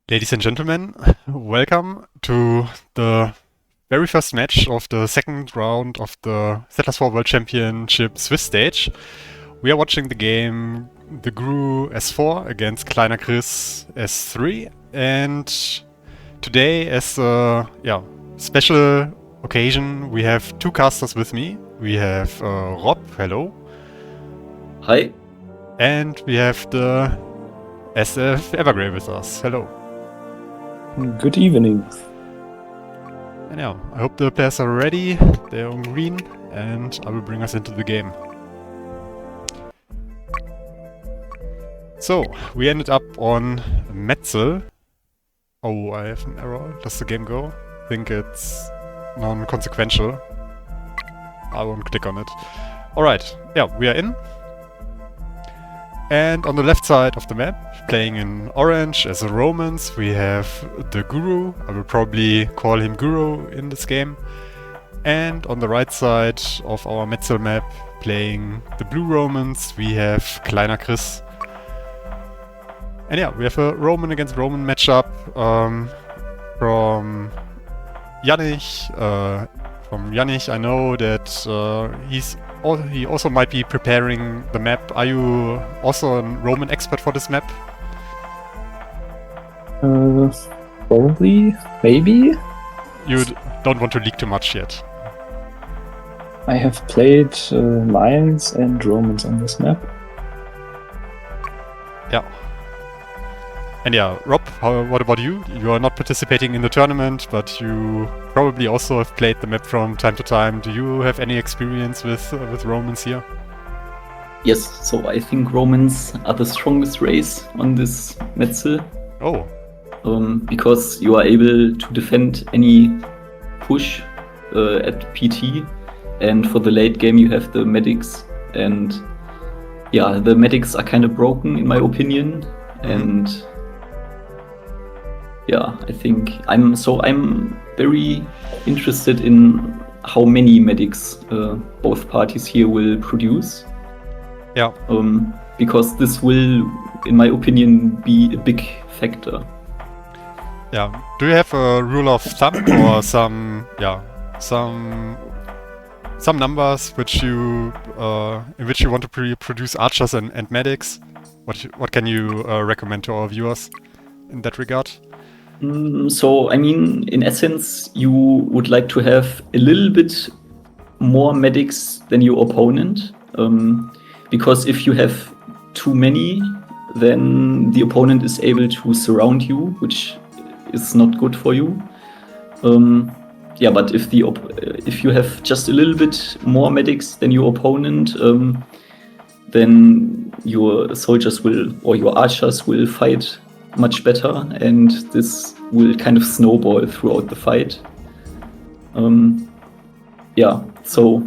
Ladies and gentlemen, welcome to the very first match of the second round of the Settlers 4 World Championship Swiss stage. We are watching the game the Guru S4 against kleinerchris S3, and today, as a special occasion, we have two casters with me. We have Rob, hello. Hi. And we have the SF Evergrey with us, hello. Good evening. And yeah, I hope the players are ready. They're on green, and I will bring us into the game. So, we ended up on Metzel. Oh, I have an error. Does the game go? I think it's non-consequential. I won't click on it. Alright, yeah, we are in. And on the left side of the map, playing in orange as a Romans, we have the Guru. I will probably call him Guru in this game. And on the right side of our Metzel map, playing the blue Romans, we have kleinerchris. And yeah, we have a Roman against Roman matchup from Janich. From Janich, I know that he also might be preparing the map. Are you also a Roman expert for this map? Probably, maybe. You don't want to leak too much yet. I have played Lions and Romans on this map. Yeah. And yeah, Rob, what about you? You are not participating in the tournament, but you probably also have played the map from time to time. Do you have any experience with Romans here? Yes, so I think Romans are the strongest race on this Metzel. Oh. Because you are able to defend any push at PT, and for the late game you have the medics, and yeah, the medics are kind of broken in my opinion, and yeah, I think I'm very interested in how many medics both parties here will produce. Yeah. Because this will, in my opinion, be a big factor. Yeah. Do you have a rule of thumb or some numbers which you in which you want to produce archers and medics? What can you recommend to our viewers in that regard? So, I mean, in essence, you would like to have a little bit more medics than your opponent. Because if you have too many, then the opponent is able to surround you, which is not good for you. Yeah, but if you have just a little bit more medics than your opponent, then your soldiers or your archers will fight much better, and this will kind of snowball throughout the fight. Yeah, so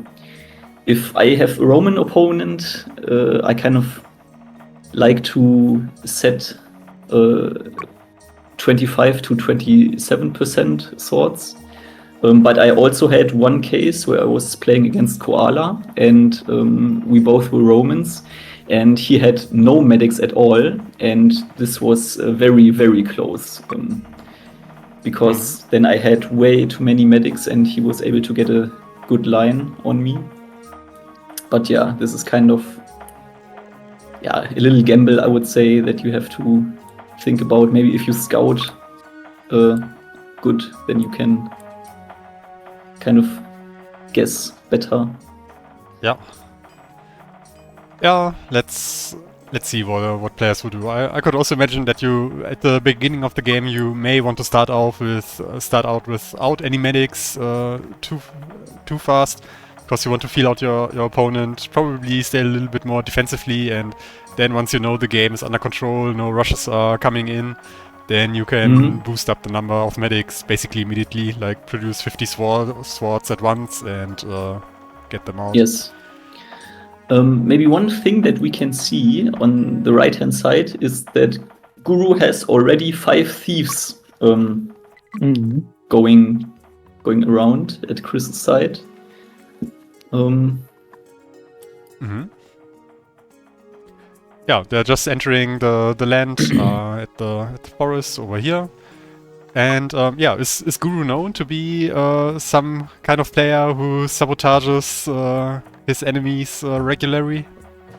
if I have a Roman opponent, I kind of like to set 25 to 27% swords. But I also had one case where I was playing against Koala, and we both were Romans, and he had no medics at all, and this was very, very close. Because then I had way too many medics, and he was able to get a good line on me. But yeah, this is kind of a little gamble, I would say, that you have to think about. Maybe if you scout good, then you can kind of guess better. Yeah. Yeah, let's see what players will do. I could also imagine that you, at the beginning of the game, you may want to start out without any medics too fast, because you want to feel out your opponent, probably stay a little bit more defensively, and then once you know the game is under control, no rushes are coming in, then you can boost up the number of medics basically immediately, like produce 50 swords at once and get them out. Yes. Maybe one thing that we can see on the right-hand side is that Guru has already 5 thieves going around at Chris's side. yeah, they're just entering the land at the forest over here. And yeah, is Guru known to be some kind of player who sabotages his enemies regularly?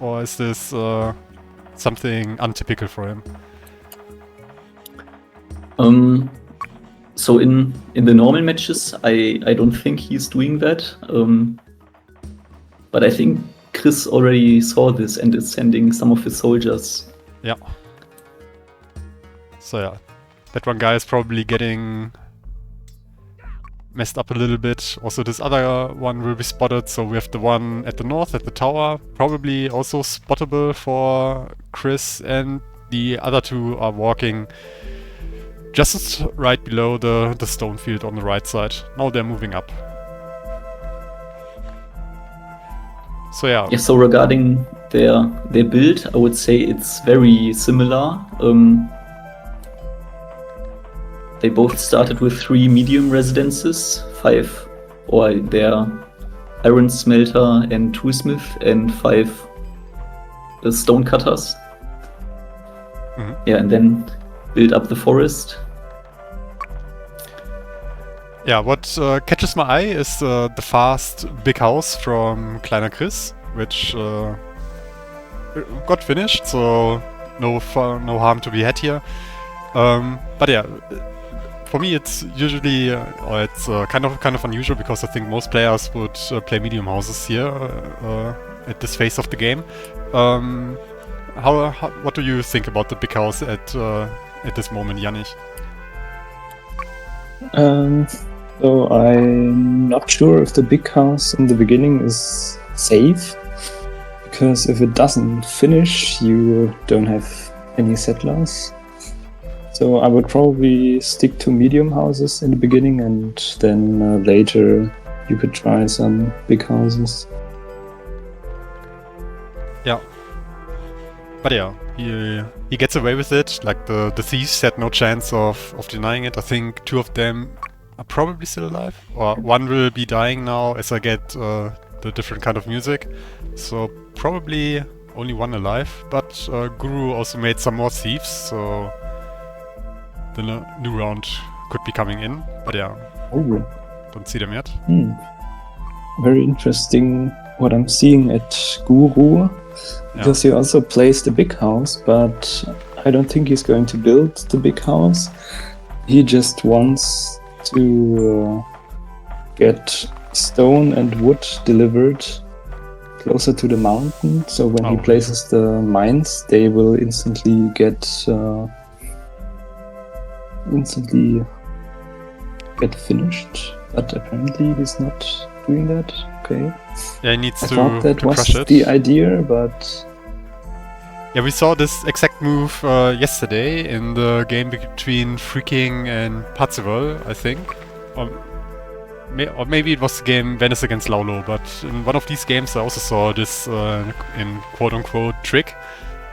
Or is this something untypical for him? So in the normal matches, I don't think he's doing that. But I think Chris already saw this and is sending some of his soldiers. Yeah. So yeah, that one guy is probably getting messed up a little bit. Also this other one will be spotted, so we have the one at the north, at the tower, probably also spottable for Chris, and the other two are walking just right below the stone field on the right side. Now they're moving up. So yeah. Yeah, so regarding their build, I would say it's very similar. They both started with 3 medium residences, 5 or their iron smelter and toolsmith, and 5 stone cutters. Mhm. Yeah, and then build up the forest. Yeah, what catches my eye is the fast big house from kleinerchris, which got finished, so no harm to be had here. But yeah, for me it's usually it's kind of unusual, because I think most players would play medium houses here at this phase of the game. What do you think about the big house at this moment, Yannick? So I'm not sure if the big house in the beginning is safe, because if it doesn't finish, you don't have any settlers. So I would probably stick to medium houses in the beginning, and then later you could try some big houses. Yeah. But yeah, he gets away with it. Like the thieves had no chance of denying it. I think 2 of them are probably still alive, or 1 will be dying now as I get the different kind of music. So probably only 1 alive. But Guru also made some more thieves, so the new round could be coming in. But yeah, Oh, don't see them yet. very interesting what I'm seeing at Guru, because he also plays the big house, but I don't think he's going to build the big house. He just wants to get stone and wood delivered closer to the mountain, so when he places the mines, they will instantly get finished. But apparently he's not doing that. Okay. Yeah, he needs I to thought that was crush it. the idea, but Yeah, we saw this exact move yesterday in the game between Freaking and Parzival, I think. Or maybe it was the game Venice against Laulo, but in one of these games I also saw this in quote-unquote trick.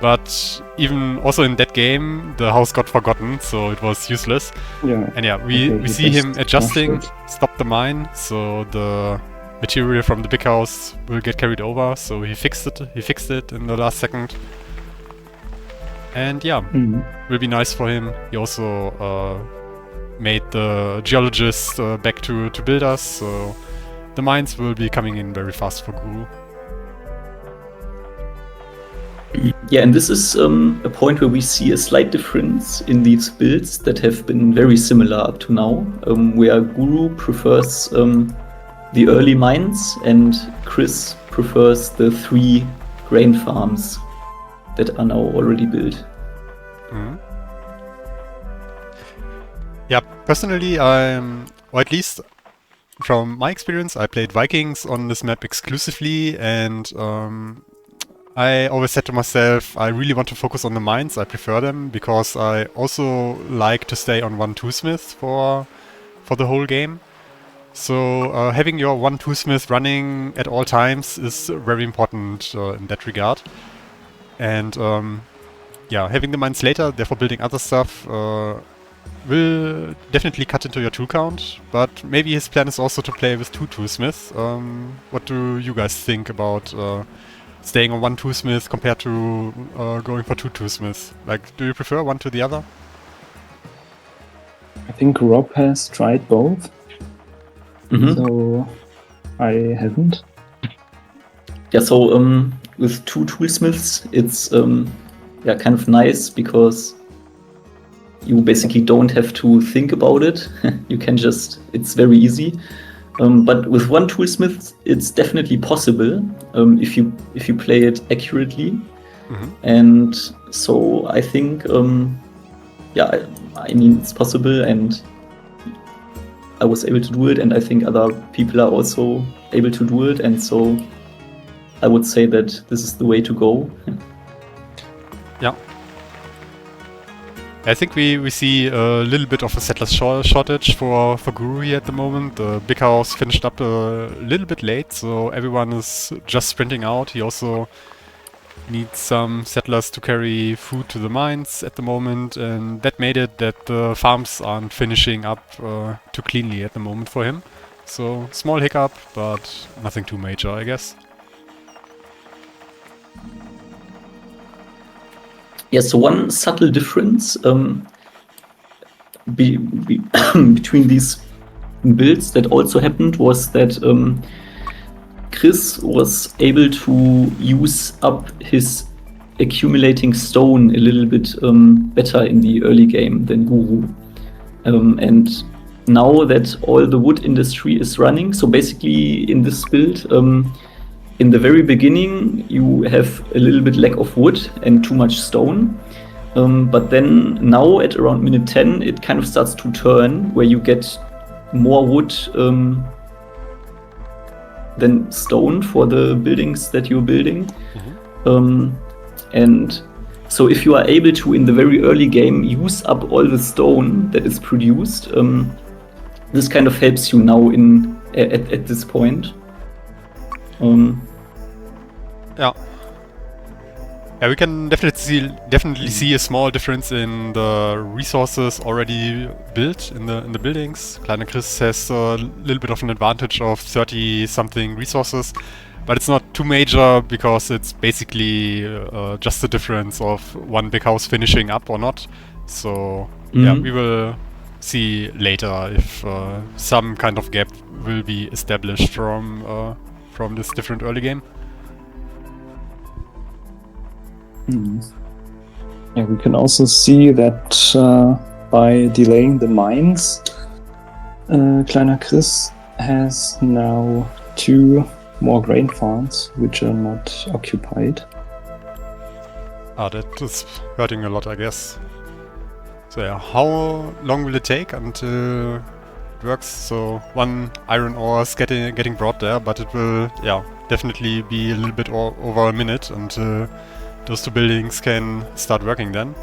But even also in that game, the house got forgotten, so it was useless. yeah. And yeah, we see him adjusting, stop the mine, so the material from the big house will get carried over. So he fixed it in the last second. And yeah, will be nice for him. He also made the geologists back to build us, so the mines will be coming in very fast for Guru. Yeah, and this is a point where we see a slight difference in these builds that have been very similar up to now, where Guru prefers the early mines and Chris prefers the 3 grain farms that are now already built. Yeah, personally, or at least from my experience, I played Vikings on this map exclusively, and I always said to myself, I really want to focus on the mines. I prefer them because I also like to stay on 1 toolsmith for the whole game. So having your 1 toolsmith running at all times is very important in that regard. And yeah, having the mines later, therefore building other stuff, will definitely cut into your tool count. But maybe his plan is also to play with 2 toolsmiths. What do you guys think about staying on 1 2-smith compared to going for 2 2-smiths? Like, do you prefer one to the other? I think Rob has tried both, Mhm. so I haven't. Yeah, so with 2 toolsmiths, it's kind of nice because you basically don't have to think about it. You can just, it's very easy. But with 1 toolsmith, it's definitely possible if you play it accurately. Mhm. And so I think, I mean, it's possible, and I was able to do it, and I think other people are also able to do it, and so I would say that this is the way to go. Yeah. I think we see a little bit of a settler shortage for Guru here at the moment. The big house finished up a little bit late, so everyone is just sprinting out. He also needs some settlers to carry food to the mines at the moment, and that made it that the farms aren't finishing up too cleanly at the moment for him. So, small hiccup, but nothing too major, I guess. Yeah, so one subtle difference between these builds that also happened was that Chris was able to use up his accumulating stone a little bit better in the early game than Guru. And now that all the wood industry is running, so basically in this build, in the very beginning, you have a little bit lack of wood and too much stone. But then now at around minute 10, it kind of starts to turn where you get more wood than stone for the buildings that you're building. And so if you are able to, in the very early game, use up all the stone that is produced, this kind of helps you now at this point. Yeah, we can definitely see a small difference in the resources already built in the buildings. kleinerchris has a little bit of an advantage of 30-something resources, but it's not too major because it's basically just the difference of one big house finishing up or not. So yeah, we will see later if some kind of gap will be established from this different early game. Yeah, we can also see that by delaying the mines, kleinerchris has now 2 more grain farms which are not occupied. That is hurting a lot, I guess. So yeah, how long will it take until it works? So 1 iron ore is getting brought there, but it will definitely be a little bit over a minute until those 2 buildings can start working then.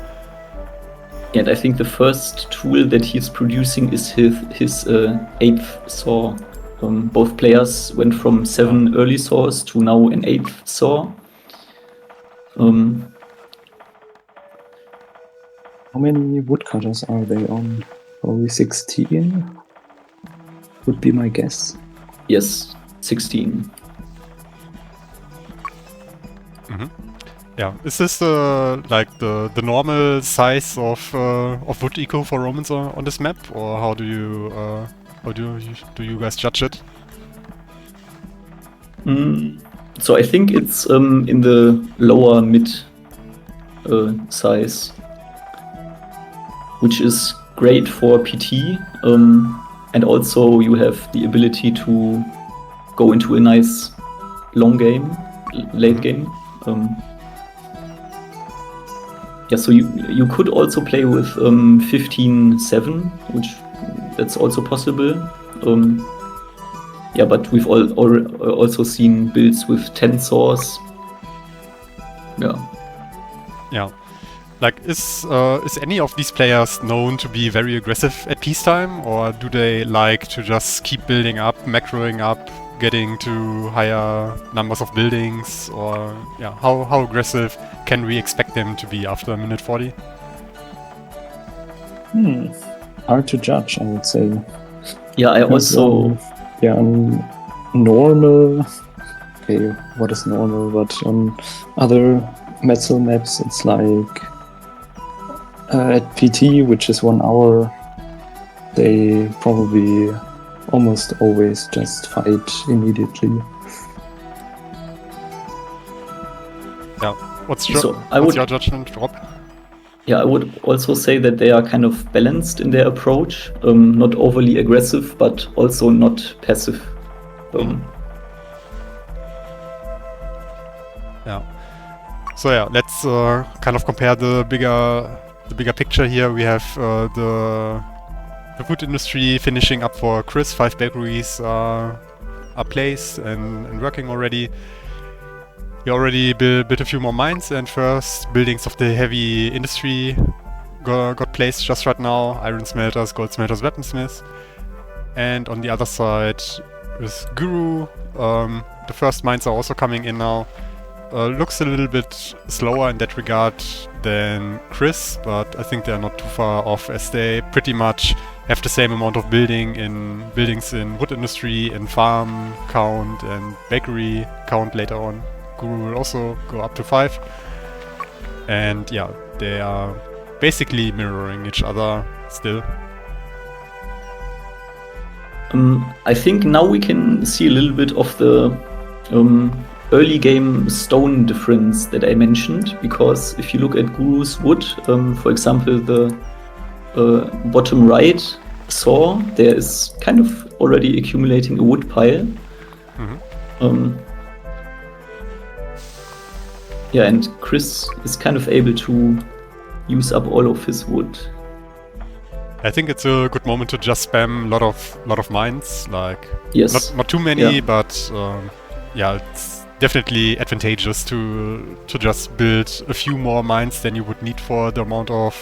And I think the first tool that he's producing is his 8th saw. Both players went from 7 early saws to now an 8th saw. How many woodcutters are they on? Probably 16 would be my guess. Yes, 16. Yeah, is this like the normal size of wood eco for Romans on this map, or how do you guys judge it? So I think it's in the lower mid size, which is great for PT, and also you have the ability to go into a nice long game, late game. Yeah, so you could also play with 15-7, which that's also possible. Yeah, but we've also seen builds with 10 saws. Yeah. Like, is any of these players known to be very aggressive at peacetime, or do they like to just keep building up, macroing up, getting to higher numbers of buildings, or how aggressive can we expect them to be after minute 40? Hard to judge, I would say. Yeah, I also... on normal okay, what is normal, but on other metal maps it's like at PT, which is 1 hour, they probably almost always just fight immediately. Yeah. What's So your judgment, Rob? Yeah, I would also say that they are kind of balanced in their approach, not overly aggressive, but also not passive. Yeah. So yeah, let's kind of compare the bigger picture here. We have the food industry finishing up for Chris. 5 bakeries are placed and working already. We already built a few more mines, and first buildings of the heavy industry got placed just right now. Iron smelters, gold smelters, weaponsmiths. And on the other side with Guru, the first mines are also coming in now. Looks a little bit slower in that regard than Chris, but I think they're not too far off, as they pretty much have the same amount of buildings in wood industry, and farm count and bakery count later on. Guru will also go up to 5. And yeah, they are basically mirroring each other still. I think now we can see a little bit of the early game stone difference that I mentioned, because if you look at Guru's wood, for example, the bottom right saw, there is kind of already accumulating a wood pile. Yeah, and Chris is kind of able to use up all of his wood. I think it's a good moment to just spam a lot of mines, like Yes. not too many, Yeah. but yeah, it's definitely advantageous to just build a few more mines than you would need for the amount of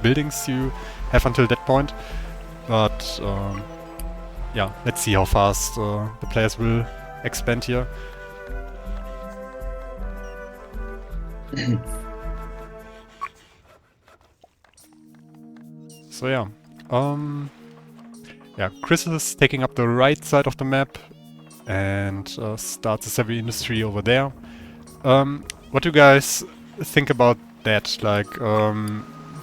buildings you have until that point. But yeah, let's see how fast the players will expand here. So yeah, Chris is taking up the right side of the map and starts his heavy industry over there. What do you guys think about that? Like,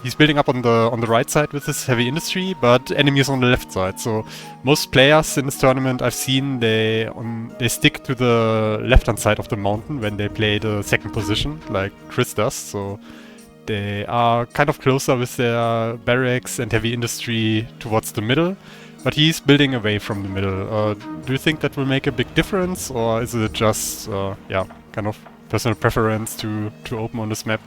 he's building up on the right side with his heavy industry, but enemies on the left side. So most players in this tournament I've seen, they stick to the left-hand side of the mountain when they play the second position, like Chris does. So they are kind of closer with their barracks and heavy industry towards the middle, but he's building away from the middle. Do you think that will make a big difference, or is it just kind of personal preference to open on this map?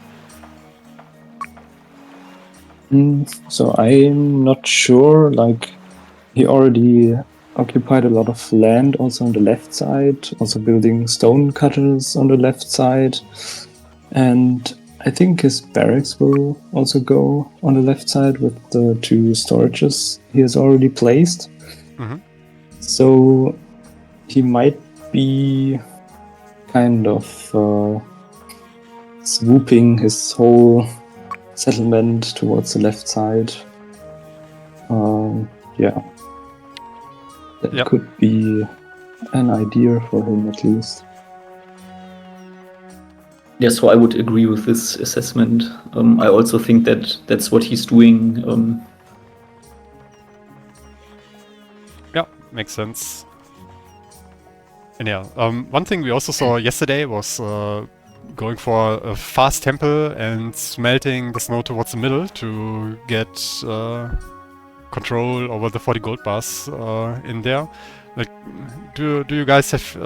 So I'm not sure, like, he already occupied a lot of land also on the left side, also building stone cutters on the left side, and I think his barracks will also go on the left side with the 2 storages he has already placed. So he might be kind of swooping his whole settlement towards the left side. That could be an idea for him, at least. Yeah, so I would agree with this assessment. I also think that that's what he's doing. Yeah, makes sense. And yeah, one thing we also saw yesterday was going for a fast temple and smelting the snow towards the middle to get control over the 40 gold bars in there. Like, do you guys have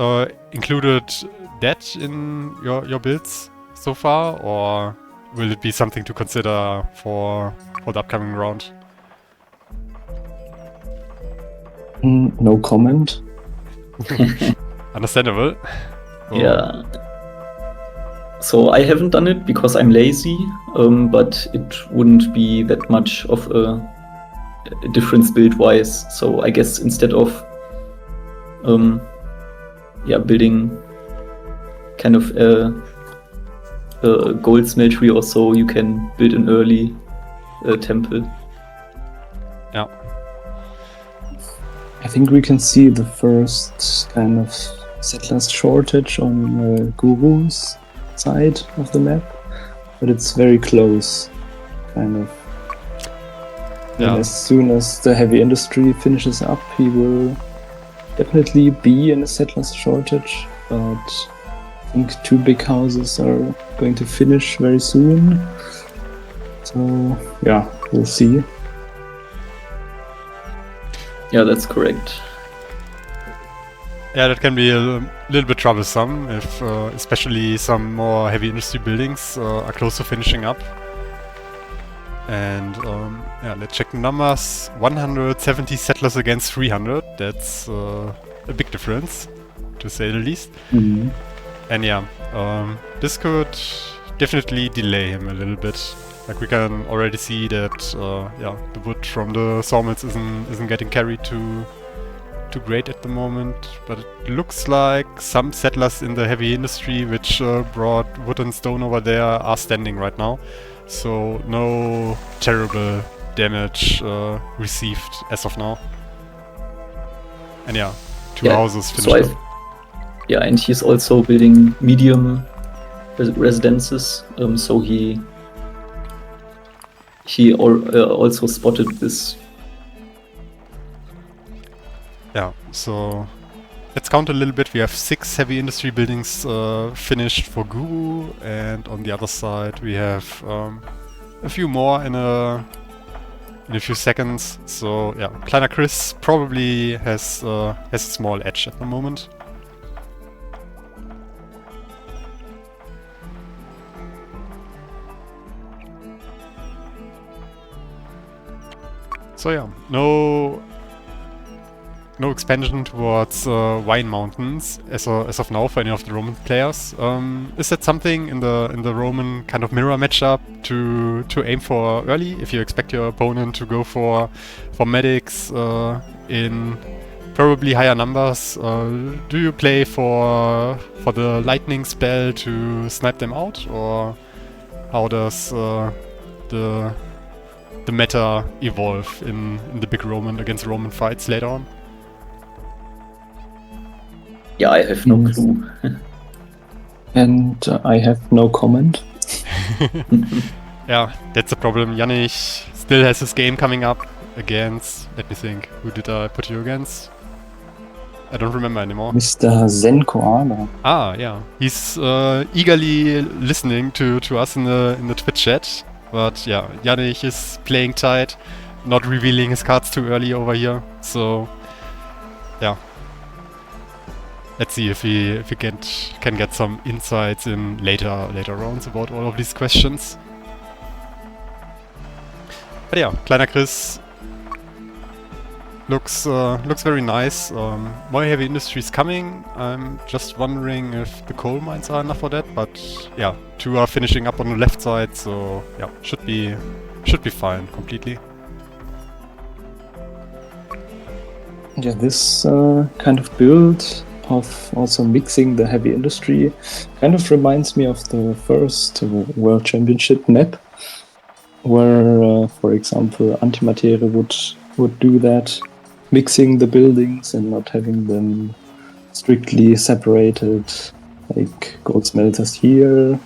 included that in your builds so far, or will it be something to consider for the upcoming round? No comment. Understandable. Yeah. So I haven't done it because I'm lazy, but it wouldn't be that much of a difference build-wise. So I guess instead of building kind of a gold smeltery or so, you can build an early temple. Yeah. I think we can see the first kind of settlers shortage on Guru's side of the map, but it's very close, kind of. Yeah. And as soon as the heavy industry finishes up, he will definitely be in a settlers shortage, but I think 2 big houses are going to finish very soon. So yeah, we'll see. Yeah, that's correct. Yeah, that can be a little bit troublesome if especially some more heavy industry buildings are close to finishing up. And yeah, let's check the numbers. 170 settlers against 300. That's a big difference, to say the least. Mhm. And yeah, this could definitely delay him a little bit. Like we can already see that yeah, the wood from the sawmills isn't getting carried too great at the moment, but it looks like some settlers in the heavy industry which brought wood and stone over there are standing right now. So no terrible damage received as of now. And yeah, 2 houses finished up. Yeah, and he's also building medium residences, so he also spotted this. Yeah, so let's count a little bit. We have 6 heavy industry buildings finished for Guru, and on the other side we have a few more in a few seconds. So yeah, kleinerchris probably has a small edge at the moment. So yeah, no expansion towards Wine Mountains as of now for any of the Roman players. Is that something in the Roman kind of mirror matchup to aim for early? If you expect your opponent to go for medics in probably higher numbers, do you play for the lightning spell to snipe them out, or how does the meta evolve in the big Roman against Roman fights later on? Yeah, I have no clue. And I have no comment. Yeah, that's the problem. Janich still has his game coming up against, let me think, who did I put you against? I don't remember anymore. Mr. Zen Koala. Ah, yeah. He's eagerly listening to us in the Twitch chat. But yeah, Janich is playing tight, not revealing his cards too early over here. So yeah, let's see if we can get some insights in later rounds about all of these questions. But yeah, kleinerchris looks very nice. More heavy industry is coming. I'm just wondering if the coal mines are enough for that. But yeah, 2 are finishing up on the left side, so yeah, should be fine completely. Yeah, this kind of build of also mixing the heavy industry kind of reminds me of the first World Championship map, where, for example, Antimaterie would do that, mixing the buildings and not having them strictly separated, like gold smelters here,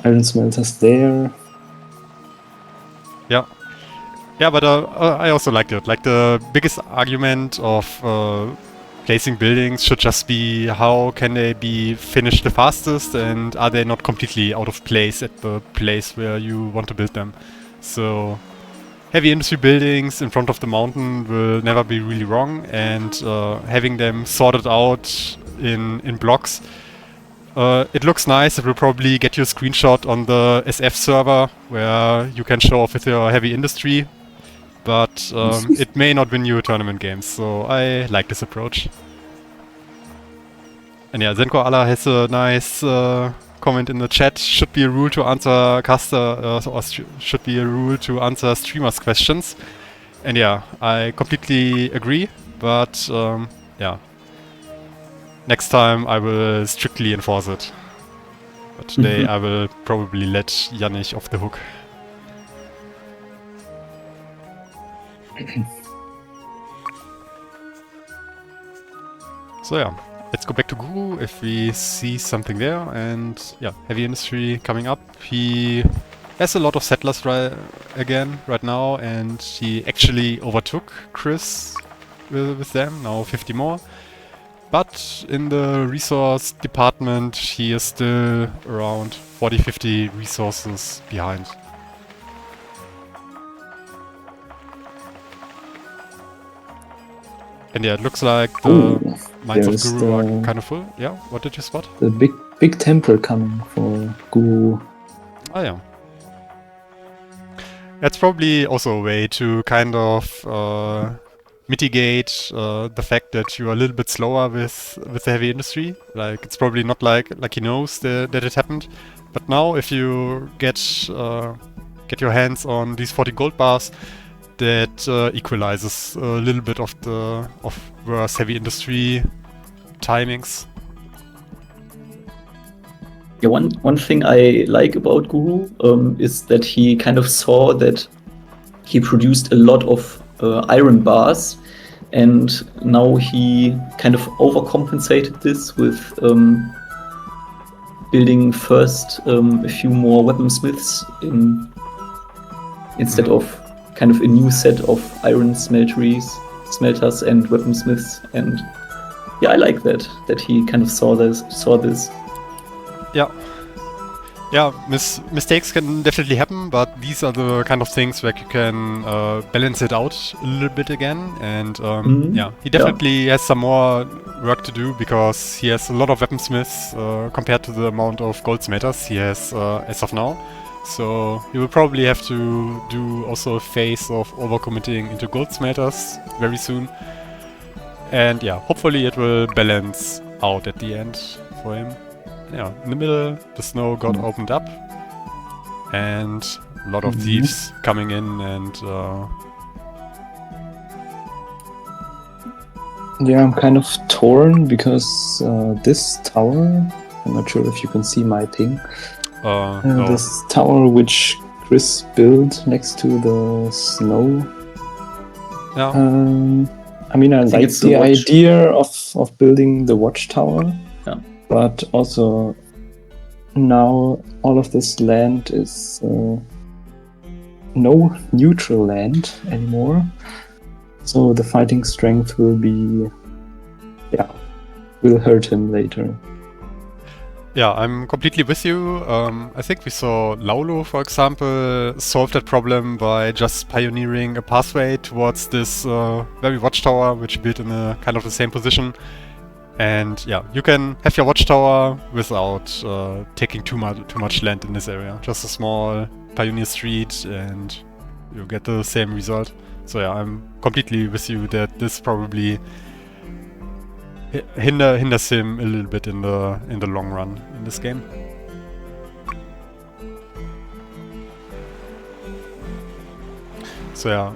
iron smelters there. Yeah. Yeah, but I also liked it. Like, the biggest argument of placing buildings should just be how can they be finished the fastest, and are they not completely out of place at the place where you want to build them. So heavy industry buildings in front of the mountain will never be really wrong, and having them sorted out in blocks, it looks nice. It will probably get you a screenshot on the SF server where you can show off with your heavy industry, but it may not win you tournament games, so I like this approach. And yeah, Zenko Allah has a nice comment in the chat. Should be a rule to answer should be a rule to answer streamers' questions. And yeah, I completely agree, but yeah, next time I will strictly enforce it. But today I will probably let Janich off the hook. So yeah, let's go back to Guru if we see something there. And yeah, heavy industry coming up. He has a lot of settlers right now, and he actually overtook Chris with them, now 50 more. But in the resource department, he is still around 40-50 resources behind. And yeah, it looks like the mines of Guru are kind of full. Yeah, what did you spot? The big temple coming for Guru. Oh yeah. That's probably also a way to kind of mitigate the fact that you are a little bit slower with the heavy industry. Like, it's probably not like he knows that it happened. But now, if you get your hands on these 40 gold bars, that equalizes a little bit of worse heavy industry timings. Yeah, one thing I like about Guru is that he kind of saw that he produced a lot of iron bars, and now he kind of overcompensated this with building first a few more weaponsmiths instead of kind of a new set of iron smelters and weaponsmiths. And yeah, I like that he kind of saw this. Yeah, mistakes can definitely happen, but these are the kind of things where you can balance it out a little bit again. And yeah, he definitely has some more work to do, because he has a lot of weaponsmiths compared to the amount of goldsmiths he has as of now. So he will probably have to do also a phase of overcommitting into goldsmiths very soon. And yeah, hopefully it will balance out at the end for him. Yeah, in the middle, the snow got opened up, and a lot of thieves coming in, and yeah, I'm kind of torn because this tower, I'm not sure if you can see my ping. no. This tower which Chris built next to the snow. Yeah. I mean, I like the idea of building the watchtower. Yeah. But also, now all of this land is no neutral land anymore. So the fighting strength will hurt him later. Yeah, I'm completely with you. I think we saw Laulo, for example, solve that problem by just pioneering a pathway towards this very watchtower, which built in a kind of the same position. And yeah, you can have your watchtower without taking too much land in this area. Just a small pioneer street, and you get the same result. So yeah, I'm completely with you that this probably hinders him a little bit in the long run in this game. So yeah,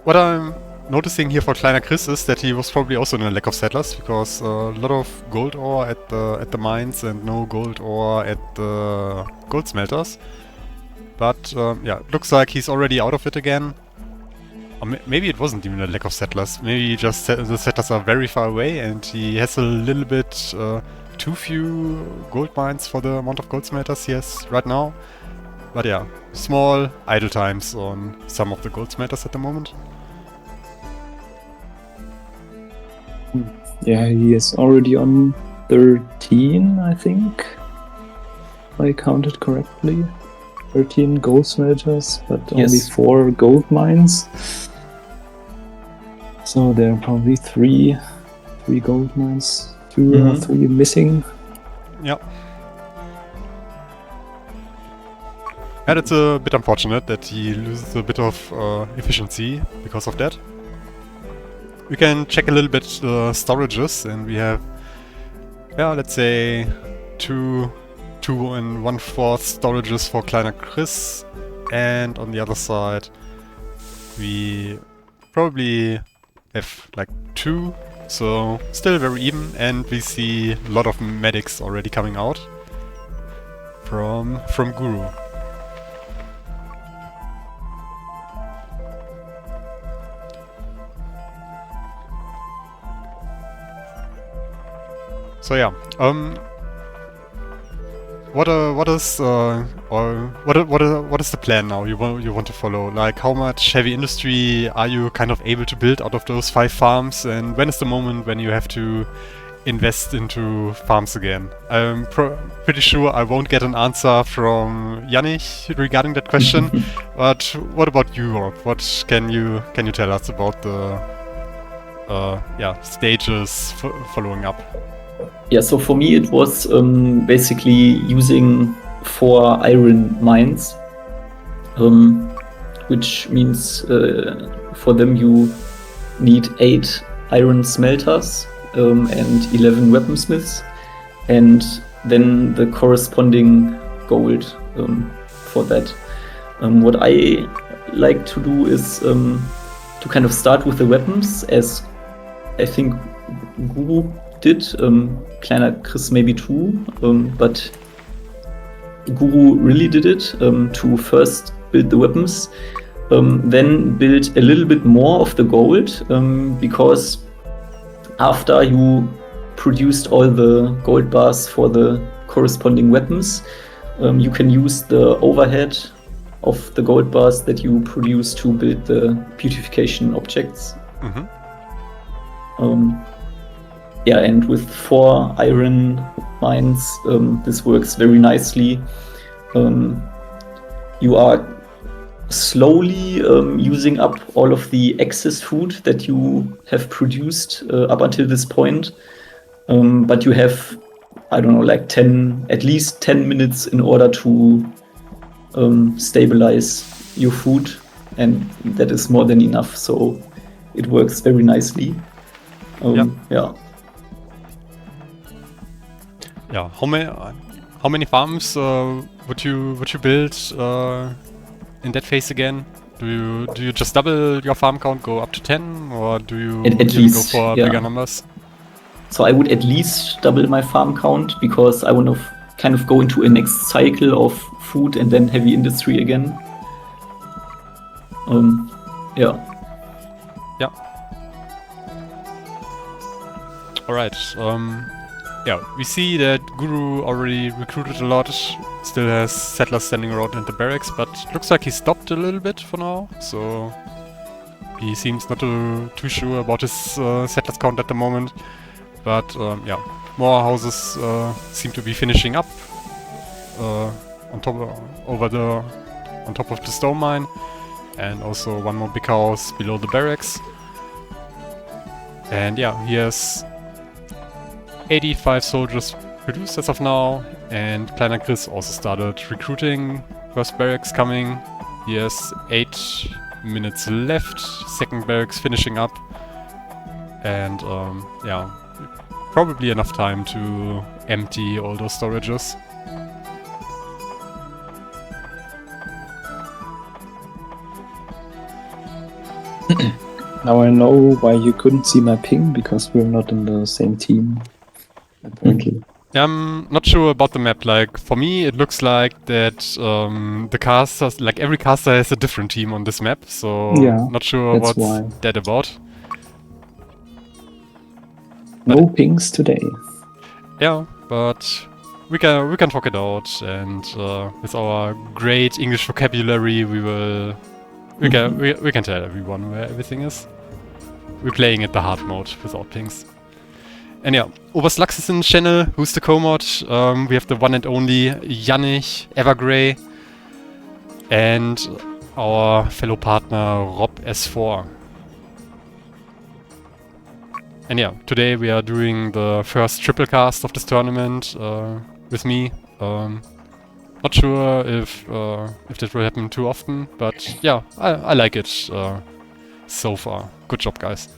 what I'm noticing here for kleinerchris is that he was probably also in a lack of settlers, because a lot of gold ore at the mines and no gold ore at the gold smelters. But yeah, it looks like he's already out of it again. Or maybe it wasn't even a lack of settlers. Maybe just the settlers are very far away, and he has a little bit too few gold mines for the amount of gold smelters he has right now. But yeah, small idle times on some of the gold smelters at the moment. Yeah, he is already on 13, I think. If I counted correctly. 13 gold smelters, but only 4 gold mines. So there are probably three gold mines. 2 or 3 missing. Yeah. And it's a bit unfortunate that he loses a bit of efficiency because of that. We can check a little bit the storages, and we have, yeah, let's say 2 1/4 storages for kleinerchris, and on the other side we probably have like 2, so still very even, and we see a lot of medics already coming out from Guru. So yeah, what is the plan now? You want to follow? Like, how much heavy industry are you kind of able to build out of those 5 farms? And when is the moment when you have to invest into farms again? I'm pretty sure I won't get an answer from Janich regarding that question. But what about Europe? What can you tell us about the stages following up? Yeah, so for me it was basically using 4 iron mines, which means for them you need 8 iron smelters and 11 weaponsmiths, and then the corresponding gold for that. What I like to do is to kind of start with the weapons, as I think Guru did, kleinerchris maybe too, but Guru really did it, to first build the weapons, then build a little bit more of the gold, because after you produced all the gold bars for the corresponding weapons, you can use the overhead of the gold bars that you produce to build the beautification objects. Yeah, and with 4 iron mines, this works very nicely. You are slowly using up all of the excess food that you have produced up until this point, but you have, I don't know, like at least 10 minutes in order to stabilize your food, and that is more than enough, so it works very nicely. Yeah, how many farms would you build in that phase again? Do you just double your farm count, go up to 10, or do you at least go for bigger numbers? So I would at least double my farm count, because I want to kind of go into a next cycle of food and then heavy industry again. Yeah. All right. Yeah, we see that Guru already recruited a lot, still has settlers standing around in the barracks, but looks like he stopped a little bit for now, so he seems not too sure about his settlers count at the moment. But yeah, more houses seem to be finishing up on top of the stone mine, and also one more big house below the barracks. And yeah, he has 85 soldiers produced as of now, and kleinerchris also started recruiting. First barracks coming. He has 8 minutes left. Second barracks finishing up, and yeah, probably enough time to empty all those storages. Now I know why you couldn't see my ping, because we're not in the same team, apparently. I'm not sure about the map. Like, for me, it looks like that the casters, like every caster has a different team on this map, so Yeah, not sure that's what's why. that about. No pings today. Yeah, but we can talk it out, and with our great English vocabulary, we can tell everyone where everything is. We're playing at the hard mode without pings. And yeah, Oberslax is in the channel. Who's the co-mod? We have the one and only Janich, Evergrey, and our fellow partner Rob S4. And yeah, today we are doing the first triple cast of this tournament with me. Not sure if that will happen too often, but yeah, I like it so far. Good job, guys.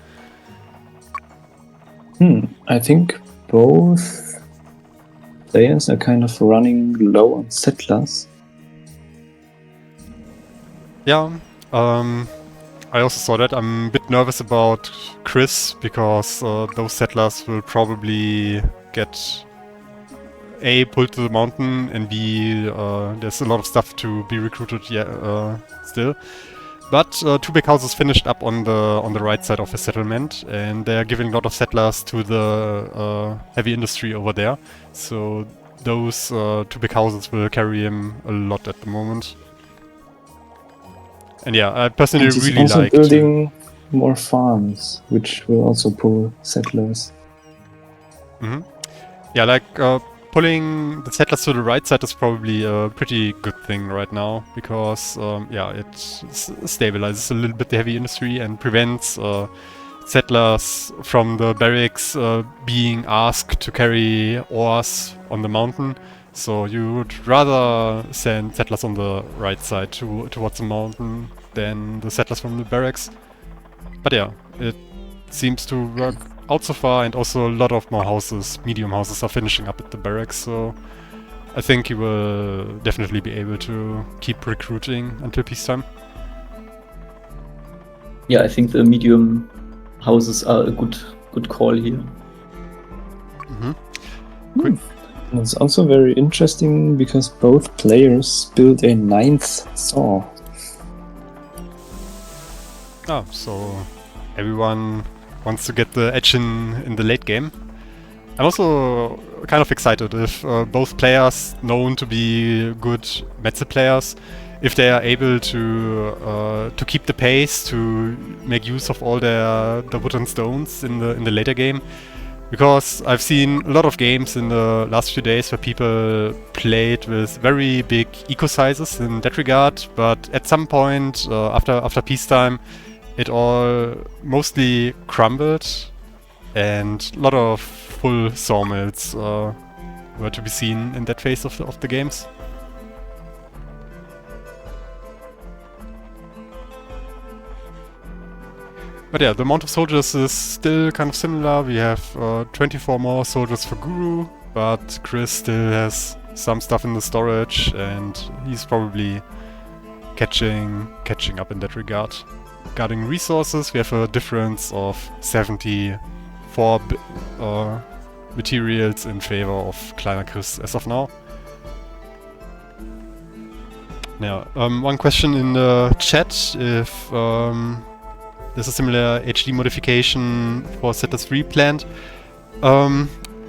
I think both players are kind of running low on settlers. Yeah, I also saw that. I'm a bit nervous about Chris, because those settlers will probably get A, pulled to the mountain, and B, there's a lot of stuff to be recruited still. But 2 big houses finished up on the right side of the settlement, and they're giving a lot of settlers to the heavy industry over there. So those 2 big houses will carry him a lot at the moment. And yeah, I personally And he's really also like building more farms, which will also pull settlers. Yeah, like pulling the settlers to the right side is probably a pretty good thing right now, because yeah, it stabilizes a little bit the heavy industry and prevents settlers from the barracks being asked to carry ores on the mountain. So you would rather send settlers on the right side towards the mountain than the settlers from the barracks. But yeah, it seems to work out so far, and also a lot of more houses, medium houses, are finishing up at the barracks, so I think he will definitely be able to keep recruiting until peacetime. Yeah, I think the medium houses are a good call here. And it's also very interesting because both players built a 9th saw. Ah, so everyone wants to get the edge in the late game. I'm also kind of excited if both players, known to be good Metze players, if they are able to keep the pace, to make use of all the wood and stones in the later game. Because I've seen a lot of games in the last few days where people played with very big eco sizes in that regard, but at some point after peacetime, it all mostly crumbled, and a lot of full sawmills were to be seen in that phase of the games. But yeah, the amount of soldiers is still kind of similar. We have 24 more soldiers for Guru, but Chris still has some stuff in the storage, and he's probably catching up in that regard. Regarding resources, we have a difference of 74 materials in favor of kleinerchris as of now. Now, one question in the chat, if there's a similar HD modification for Settlers 3 planned.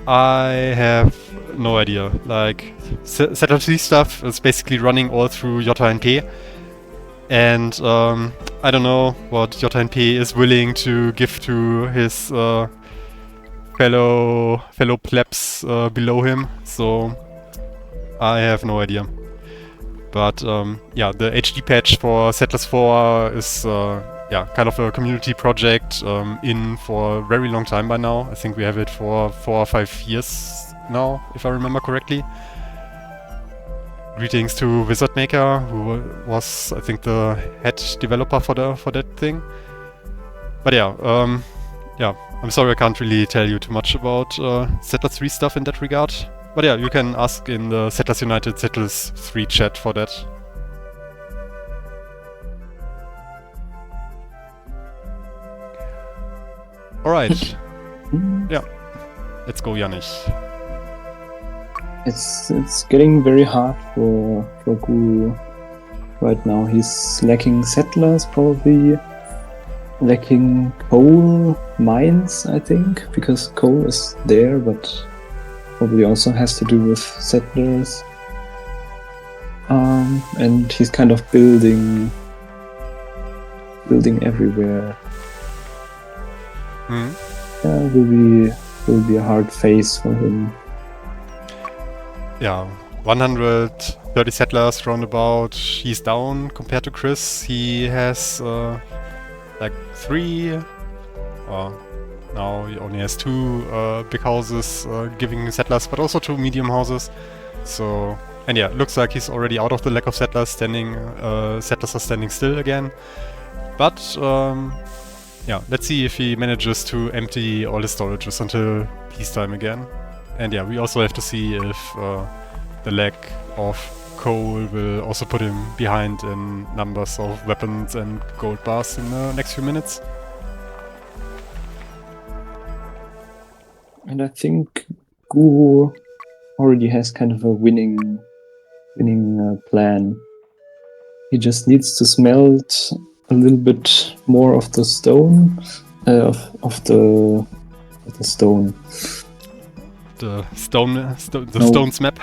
I have no idea. Like, Settlers 3 stuff is basically running all through EN+DE, and I don't know what EN+DE is willing to give to his fellow plebs below him, so I have no idea. But yeah, the HD patch for Settlers 4 is yeah, kind of a community project in for a very long time by now. I think we have it for 4 or 5 years now, if I remember correctly. Greetings to Wizard Maker, who was, I think, the head developer for that thing. But yeah, yeah, I'm sorry I can't really tell you too much about Settlers 3 stuff in that regard. But yeah, you can ask in the Settlers United Settlers 3 chat for that. Alright. Yeah. Let's go, Janich. It's getting very hard for Guru right now. He's lacking settlers, probably lacking coal mines, I think, because coal is there, but probably also has to do with settlers. And he's kind of building everywhere. Yeah, will be a hard phase for him. Yeah, 130 settlers roundabout. He's down compared to Chris. He has like 3, or now he only has 2 big houses giving settlers, but also 2 medium houses. So, and yeah, looks like he's already out of the lack of settlers. Settlers are standing still again. But yeah, let's see if he manages to empty all his storages until peacetime again. And yeah, we also have to see if the lack of coal will also put him behind in numbers of weapons and gold bars in the next few minutes. And I think Guru already has kind of a winning plan. He just needs to smelt a little bit more of the stone, of the stone. The No. stones map.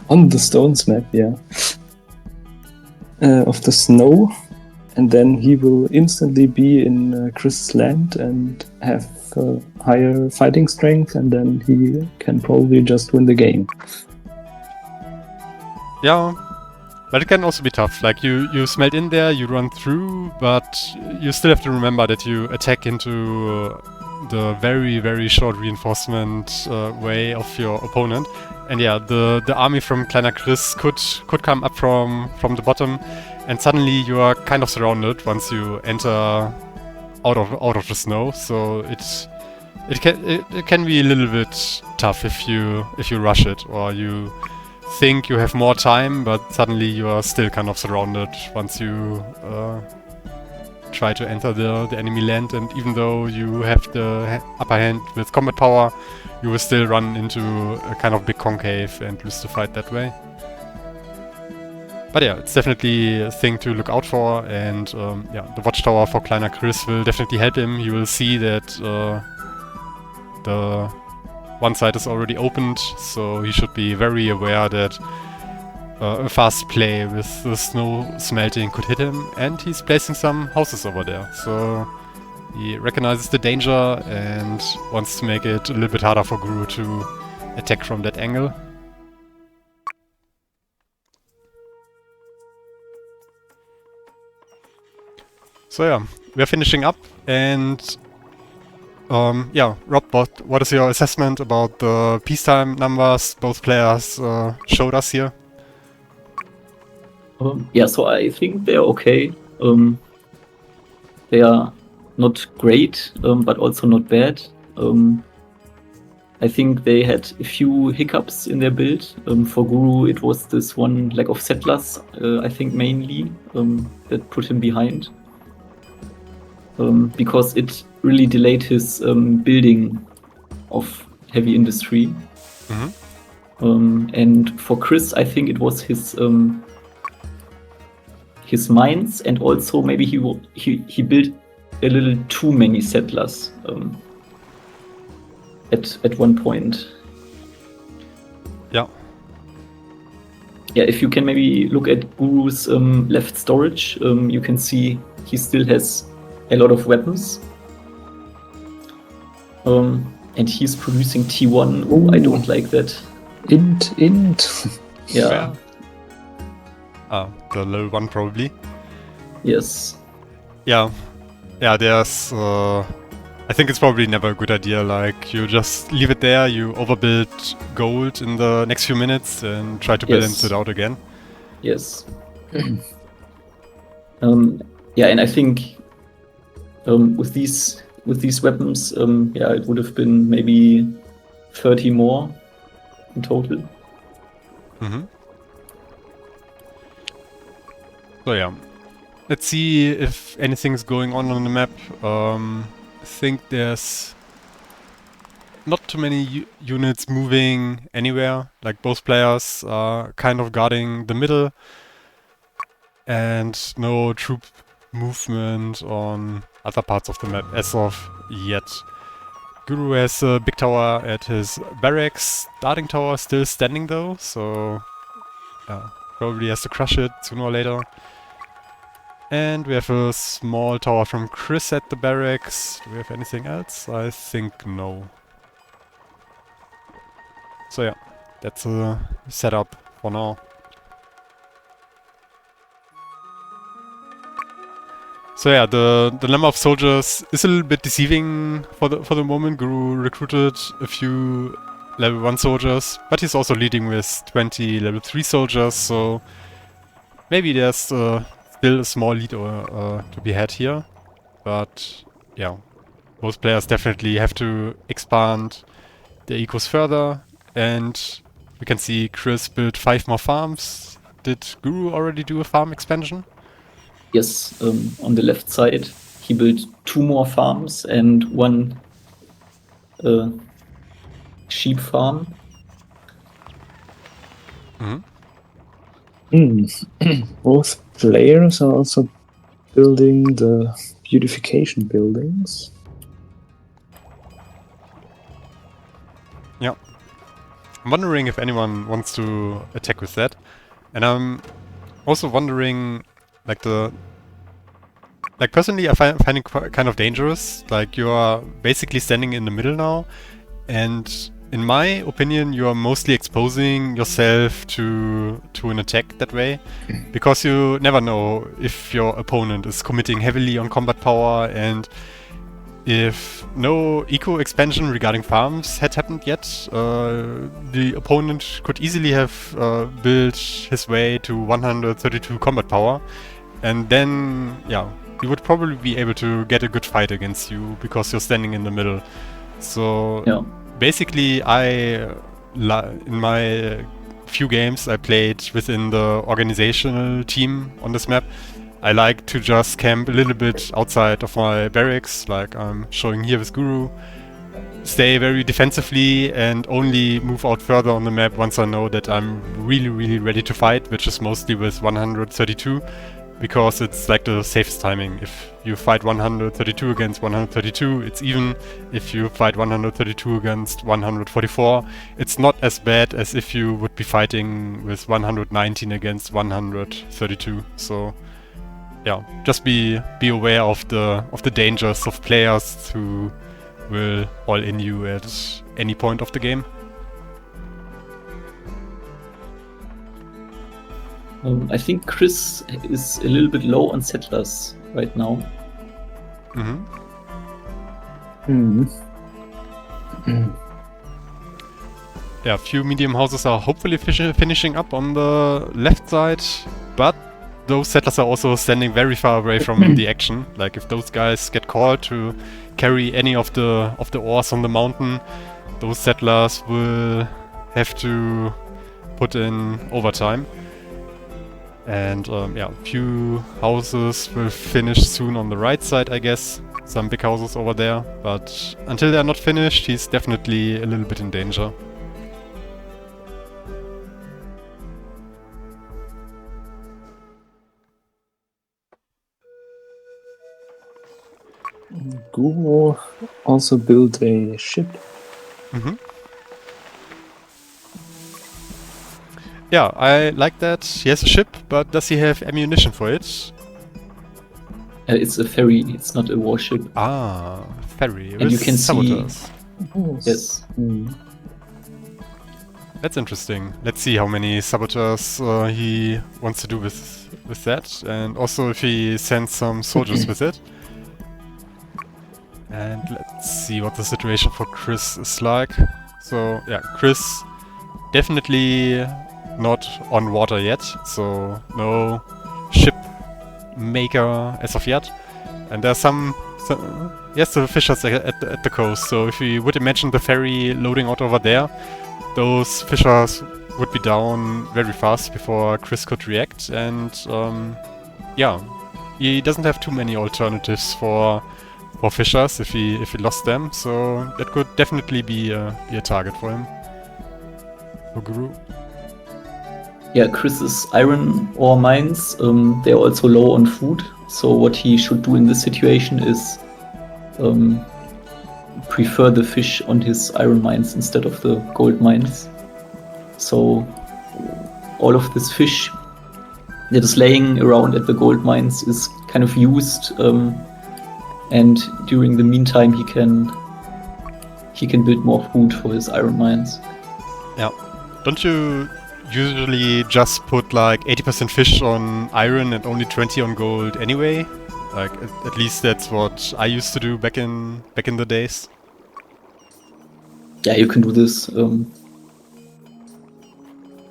On the stones map, yeah. Of the snow, and then he will instantly be in Chris' land and have higher fighting strength, and then he can probably just win the game. Yeah, but it can also be tough. Like you smelt in there, you run through, but you still have to remember that you attack into the very, very short reinforcement way of your opponent. And yeah, the army from kleinerchris could come up from the bottom, and suddenly you are kind of surrounded once you enter out of the snow. So it can be a little bit tough if you rush it, or you think you have more time, but suddenly you are still kind of surrounded once you try to enter the enemy land. And even though you have the upper hand with combat power, you will still run into a kind of big concave and lose the fight that way. But yeah, it's definitely a thing to look out for, and yeah, the watchtower for kleinerchris will definitely help him. You will see that the one side is already opened, so he should be very aware that a fast play with the snow smelting could hit him, and he's placing some houses over there. So he recognizes the danger and wants to make it a little bit harder for Guru to attack from that angle. So yeah, we're finishing up, and yeah, Rob, what is your assessment about the peacetime numbers both players showed us here? Yeah, so I think they're okay. They are not great, but also not bad. I think they had a few hiccups in their build. For Guru, it was this one lack of settlers, I think mainly, that put him behind. Because it really delayed his building of heavy industry. Mm-hmm. And for Chris, I think it was his mines, and also maybe he built a little too many settlers at one point. Yeah. Yeah, if you can maybe look at Guru's left storage, you can see he still has a lot of weapons. And he's producing T1. Oh, I don't like that. Int. Yeah. The level 1 probably. Yes. Yeah. Yeah, there's... I think it's probably never a good idea. Like, you just leave it there, you overbuild gold in the next few minutes and try to balance it out again. Yes. Yeah, and I think with these weapons, yeah, it would have been maybe 30 more in total. Mm-hmm. So yeah, let's see if anything's going on the map. I think there's not too many units moving anywhere. Like, both players are kind of guarding the middle, and no troop movement on other parts of the map as of yet. Guru has a big tower at his barracks. Starting tower still standing though, so probably has to crush it sooner or later. And we have a small tower from Chris at the barracks. Do we have anything else? I think no. So yeah, that's a setup for now. So yeah, the number of soldiers is a little bit deceiving for the moment. Guru recruited a few level 1 soldiers, but he's also leading with 20 level 3 soldiers, so maybe there's still a small lead to be had here. But yeah, most players definitely have to expand their ecos further, and we can see Chris built 5 more farms. Did Guru already do a farm expansion? Yes, on the left side, he built 2 more farms and 1 sheep farm. Both players are also building the beautification buildings. Yeah. I'm wondering if anyone wants to attack with that. And I'm also wondering, like personally I find it kind of dangerous. Like, you are basically standing in the middle now, and in my opinion you are mostly exposing yourself to an attack that way, because you never know if your opponent is committing heavily on combat power, and if no eco expansion regarding farms had happened yet, the opponent could easily have built his way to 132 combat power, and then, yeah, you would probably be able to get a good fight against you because you're standing in the middle. So Yeah. basically, in my few games I played within the organizational team on this map, I like to just camp a little bit outside of my barracks, like I'm showing here with Guru. Stay very defensively and only move out further on the map once I know that I'm really ready to fight, which is mostly with 132, because it's like the safest timing. If you fight 132 against 132, it's even. If you fight 132 against 144, it's not as bad as if you would be fighting with 119 against 132. So yeah, just be aware of the dangers of players who will all in you at any point of the game. I think Chris is a little bit low on settlers right now. Yeah, a few medium houses are hopefully finishing up on the left side, but those settlers are also standing very far away from the action. Like, if those guys get called to carry any of the ores on the mountain, those settlers will have to put in overtime. And yeah, a few houses will finish soon on the right side, I guess. Some big houses over there, but until they're not finished, he's definitely a little bit in danger. Guru also built a ship. Yeah, I like that. He has a ship, but does he have ammunition for it? It's a ferry, it's not a warship. Ah, ferry. And you can saboteurs. Yes. That's interesting. Let's see how many saboteurs he wants to do with that, and also if he sends some soldiers with it. And let's see what the situation for Chris is like. So yeah, Chris definitely not on water yet, so no ship maker as of yet. And there's some yes, the fishers at the coast. So if we would imagine the ferry loading out over there, those fishers would be down very fast before Chris could react. And yeah, he doesn't have too many alternatives for fishers if he lost them. So that could definitely be a target for him. For Guru. Yeah, Chris's iron ore mines, they're also low on food. So what he should do in this situation is prefer the fish on his iron mines instead of the gold mines. So all of this fish that is laying around at the gold mines is kind of used, and during the meantime he can build more food for his iron mines. Yeah. Don't you usually just put like 80% fish on iron and only 20 on gold anyway? Like, at least that's what I used to do back in the days. Yeah, you can do this.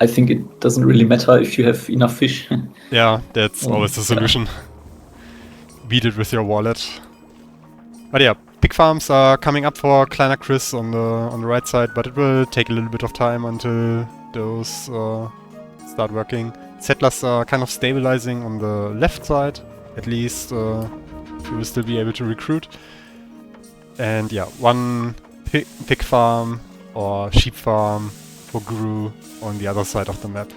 I think it doesn't really matter if you have enough fish. Yeah, that's always the solution. Beat it with your wallet. But yeah, pig farms are coming up for kleinerchris on the right side, but it will take a little bit of time until those start working. Settlers are kind of stabilizing on the left side, at least you will still be able to recruit. And yeah, one pig farm or sheep farm for Guru on the other side of the map.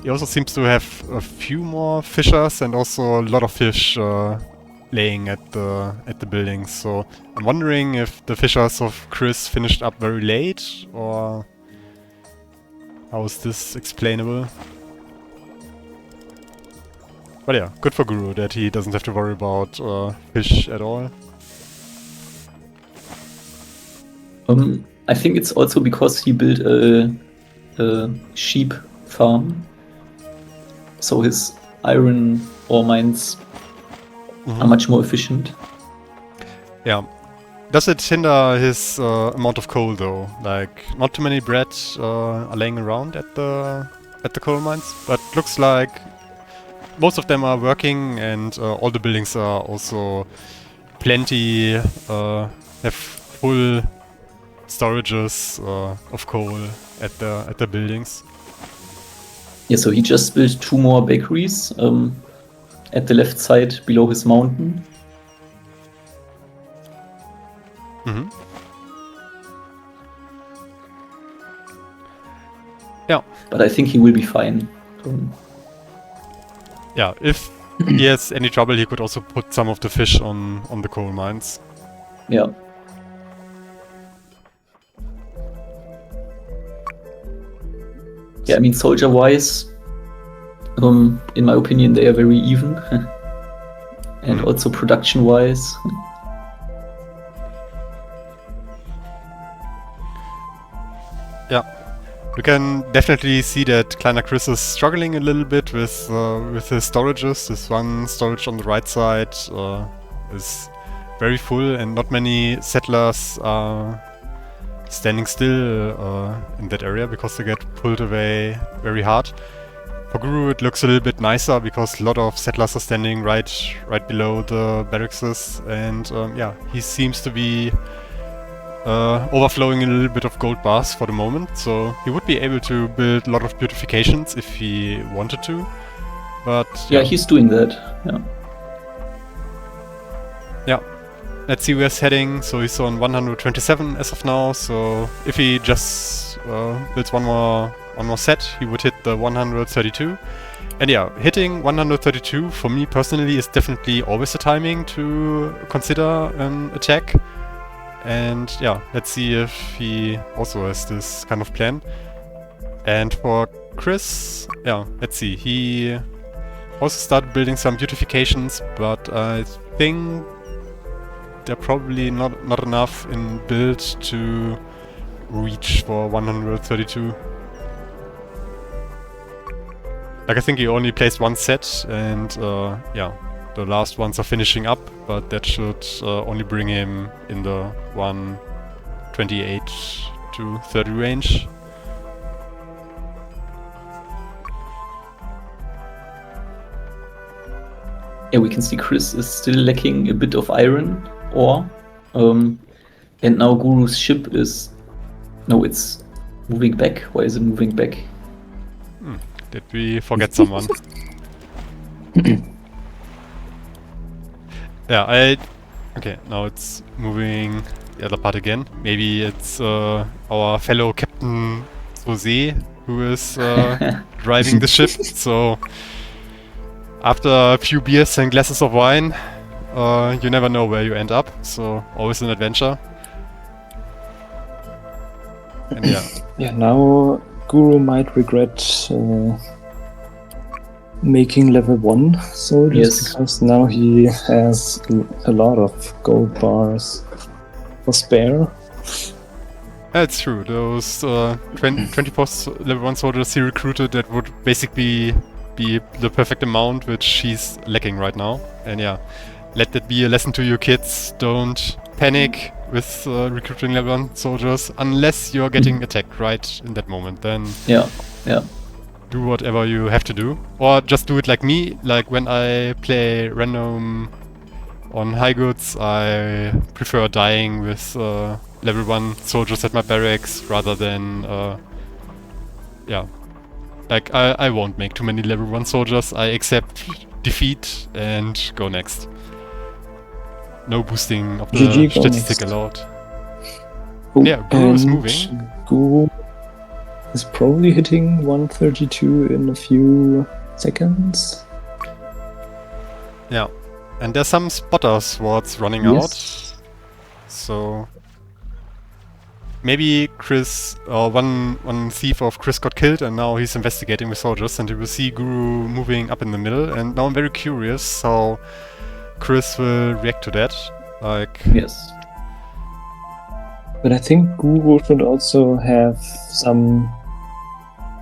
he also seems to have a few more fishers and also a lot of fish laying at the buildings. So I'm wondering if the fishers of Chris finished up very late, or how is this explainable? But yeah, good for Guru that he doesn't have to worry about fish at all. I think it's also because he built a sheep farm, so his iron ore mines are much more efficient. Yeah. Does it hinder his amount of coal though? Like, not too many bread are laying around at the coal mines, but looks like most of them are working, and all the buildings are also plenty, have full storages of coal at the buildings. Yeah, so he just built 2 more bakeries at the left side below his mountain. Mm-hmm. Yeah. But I think he will be fine. Yeah, if he has any trouble, he could also put some of the fish on the coal mines. Yeah. Yeah, I mean, soldier-wise, in my opinion, they are very even. And also production-wise. Yeah. We can definitely see that kleinerchris is struggling a little bit with his storages. This one storage on the right side is very full, and not many settlers are standing still in that area because they get pulled away very hard. For Guru it looks a little bit nicer because a lot of settlers are standing right below the barracks, and yeah, he seems to be overflowing a little bit of gold bars for the moment, so he would be able to build a lot of beautifications if he wanted to. But yeah, he's doing that. Yeah. Yeah. Let's see where he's heading. So he's on 127 as of now. So if he just builds one more set, he would hit the 132. And yeah, hitting 132 for me personally is definitely always a timing to consider an attack. And yeah, let's see if he also has this kind of plan. And for Chris, yeah, let's see. He also started building some beautifications, but I think they're probably not enough in build to reach for 132. Like, I think he only placed one set, and yeah, the last ones are finishing up, but that should only bring him in the 128 to 30 range. Yeah, we can see Chris is still lacking a bit of iron ore. And now Guru's ship is... No, it's moving back. Why is it moving back? Did we forget someone? Yeah, okay, now it's moving the other part again. Maybe it's our fellow Captain Jose who is driving the ship. So after a few beers and glasses of wine, you never know where you end up. So always an adventure. And yeah. Yeah, now Guru might regret making level 1 soldiers, because now he has a lot of gold bars for spare. That's true. Those 24 level 1 soldiers he recruited, that would basically be the perfect amount, which he's lacking right now. And yeah, let that be a lesson to your kids. Don't panic with recruiting level 1 soldiers unless you're getting attacked right in that moment. Then yeah. Do whatever you have to do, or just do it like me. Like when I play random on high goods, I prefer dying with level 1 soldiers at my barracks rather than yeah, like I won't make too many level 1 soldiers. I accept defeat and go next. No boosting of the GG, statistic allowed. Oh, yeah, Guru is moving. Guru is probably hitting 132 in a few seconds. Yeah. And there's some spotter swords running Yes. out. So maybe Chris, one thief of Chris got killed and now he's investigating with soldiers, and you will see Guru moving up in the middle, and now I'm very curious how Chris will react to that. Like, Yes. But I think Guru should also have some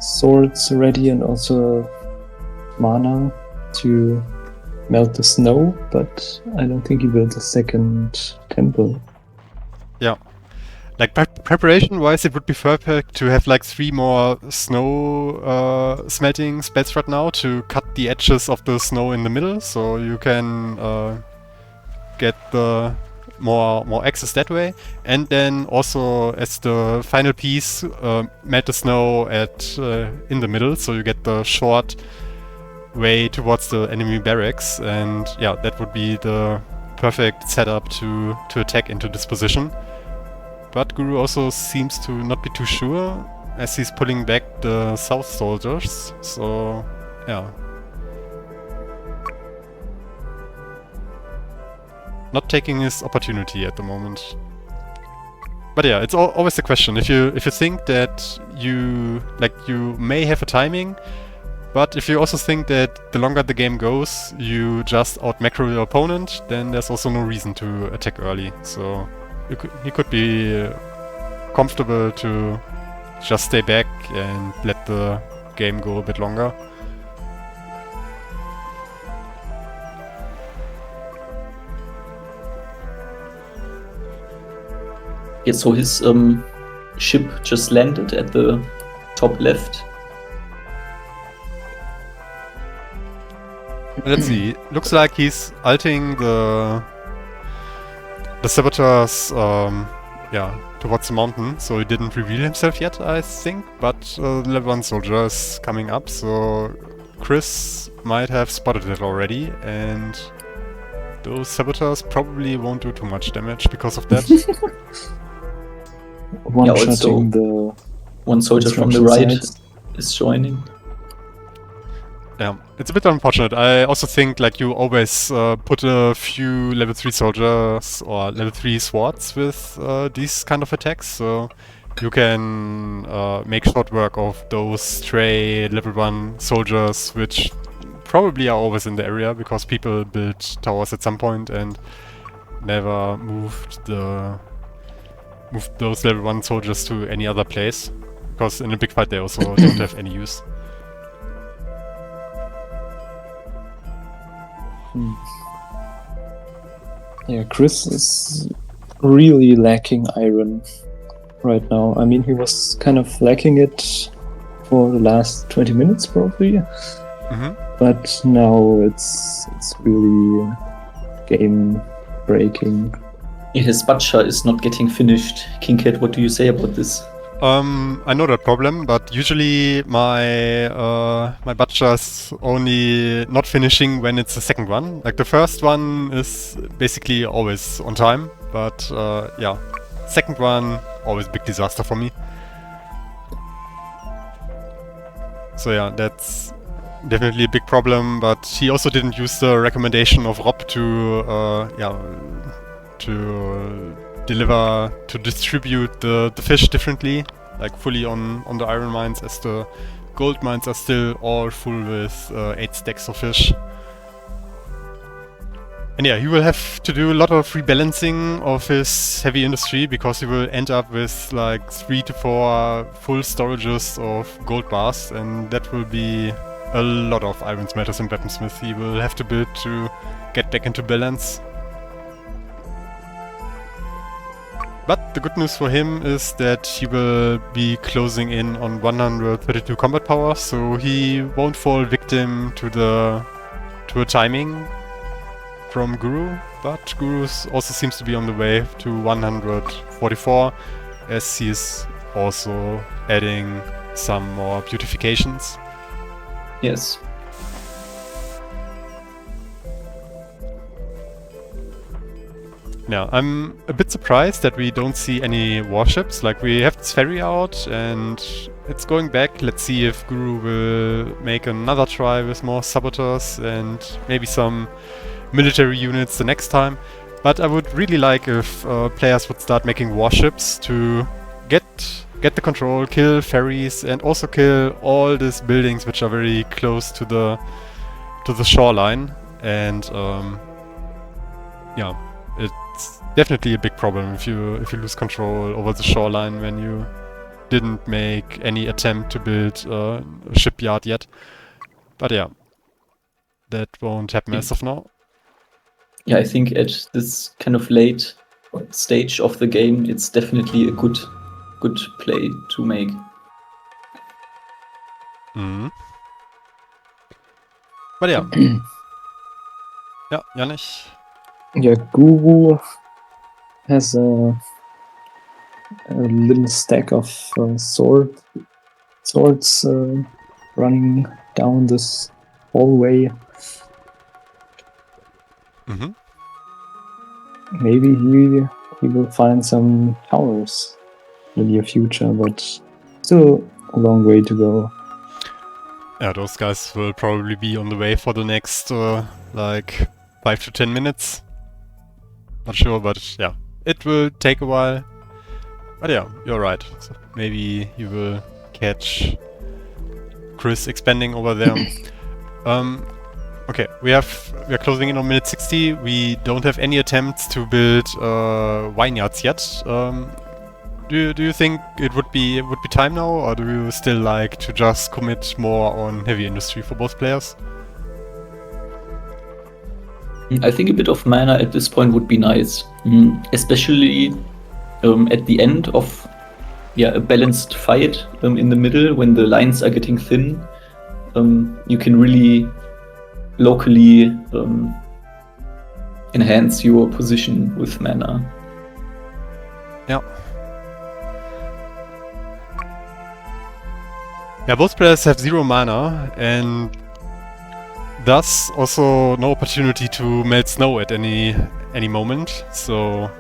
swords ready and also mana to melt the snow, but I don't think he built a second temple. yeah. Like preparation-wise, it would be perfect to have like 3 more snow smelting spells right now to cut the edges of the snow in the middle, so you can get the more access that way. And then also as the final piece, melt the snow at in the middle, so you get the short way towards the enemy barracks. And yeah, that would be the perfect setup to attack into this position. But Guru also seems to not be too sure, as he's pulling back the south soldiers, so yeah. Not taking his opportunity at the moment. But yeah, it's always the question. If you think that you may have a timing, but if you also think that the longer the game goes, you just out macro your opponent, then there's also no reason to attack early. So he could be comfortable to just stay back and let the game go a bit longer. Yeah, so his ship just landed at the top left. Let's see. Looks like he's ulting the saboteurs, towards the mountain. So he didn't reveal himself yet, I think. But level 1 soldier is coming up, so Chris might have spotted it already, and those saboteurs probably won't do too much damage because of that. One-shotting the one soldier from the construction right sites. is joining. Yeah, it's a bit unfortunate. I also think like you always put a few level 3 soldiers or level 3 swords with these kind of attacks, so you can make short work of those stray level 1 soldiers, which probably are always in the area because people built towers at some point and never moved those level 1 soldiers to any other place, because in a big fight they also don't have any use. Yeah, Chris is really lacking iron right now. I mean, he was kind of lacking it for the last 20 minutes probably, but now it's really game breaking. His Butcher is not getting finished. King Cat, what do you say about this? I know that problem, but usually my butcher's only not finishing when it's the second one. Like the first one is basically always on time, but yeah, second one always big disaster for me. So yeah, that's definitely a big problem. But he also didn't use the recommendation of Rob to distribute the fish differently, like fully on the iron mines, as the gold mines are still all full with 8 stacks of fish. And yeah, he will have to do a lot of rebalancing of his heavy industry, because he will end up with like 3 to 4 full storages of gold bars, and that will be a lot of iron smelters and weaponsmith he will have to build to get back into balance. But the good news for him is that he will be closing in on 132 combat power, so he won't fall victim to a timing from Guru. But Guru also seems to be on the way to 144, as he is also adding some more beautifications. Yes. Yeah, I'm a bit surprised that we don't see any warships. Like, we have this ferry out, and it's going back. Let's see if Guru will make another try with more saboteurs and maybe some military units the next time. But I would really like if players would start making warships to get the control, kill ferries, and also kill all these buildings which are very close to the shoreline. And yeah, it's definitely a big problem if you lose control over the shoreline when you didn't make any attempt to build a shipyard yet. But yeah, that won't happen as of now. Yeah, I think at this kind of late stage of the game, it's definitely a good play to make. But yeah. Yeah, Janich. Yeah, Guru has a little stack of swords running down this hallway. Maybe he will find some towers in the near future, but still a long way to go. Yeah, those guys will probably be on the way for the next like 5 to 10 minutes. Not sure, but yeah, it will take a while. But yeah, you're right. So maybe you will catch Chris expanding over there. Okay, we are closing in on minute 60. We don't have any attempts to build vineyards yet. Do you think it would be time now, or do you still like to just commit more on heavy industry for both players? I think a bit of mana at this point would be nice, especially at the end of a balanced fight in the middle when the lines are getting thin. You can really locally enhance your position with mana. Yeah. Yeah, both players have 0 mana and thus also no opportunity to melt snow at any moment. So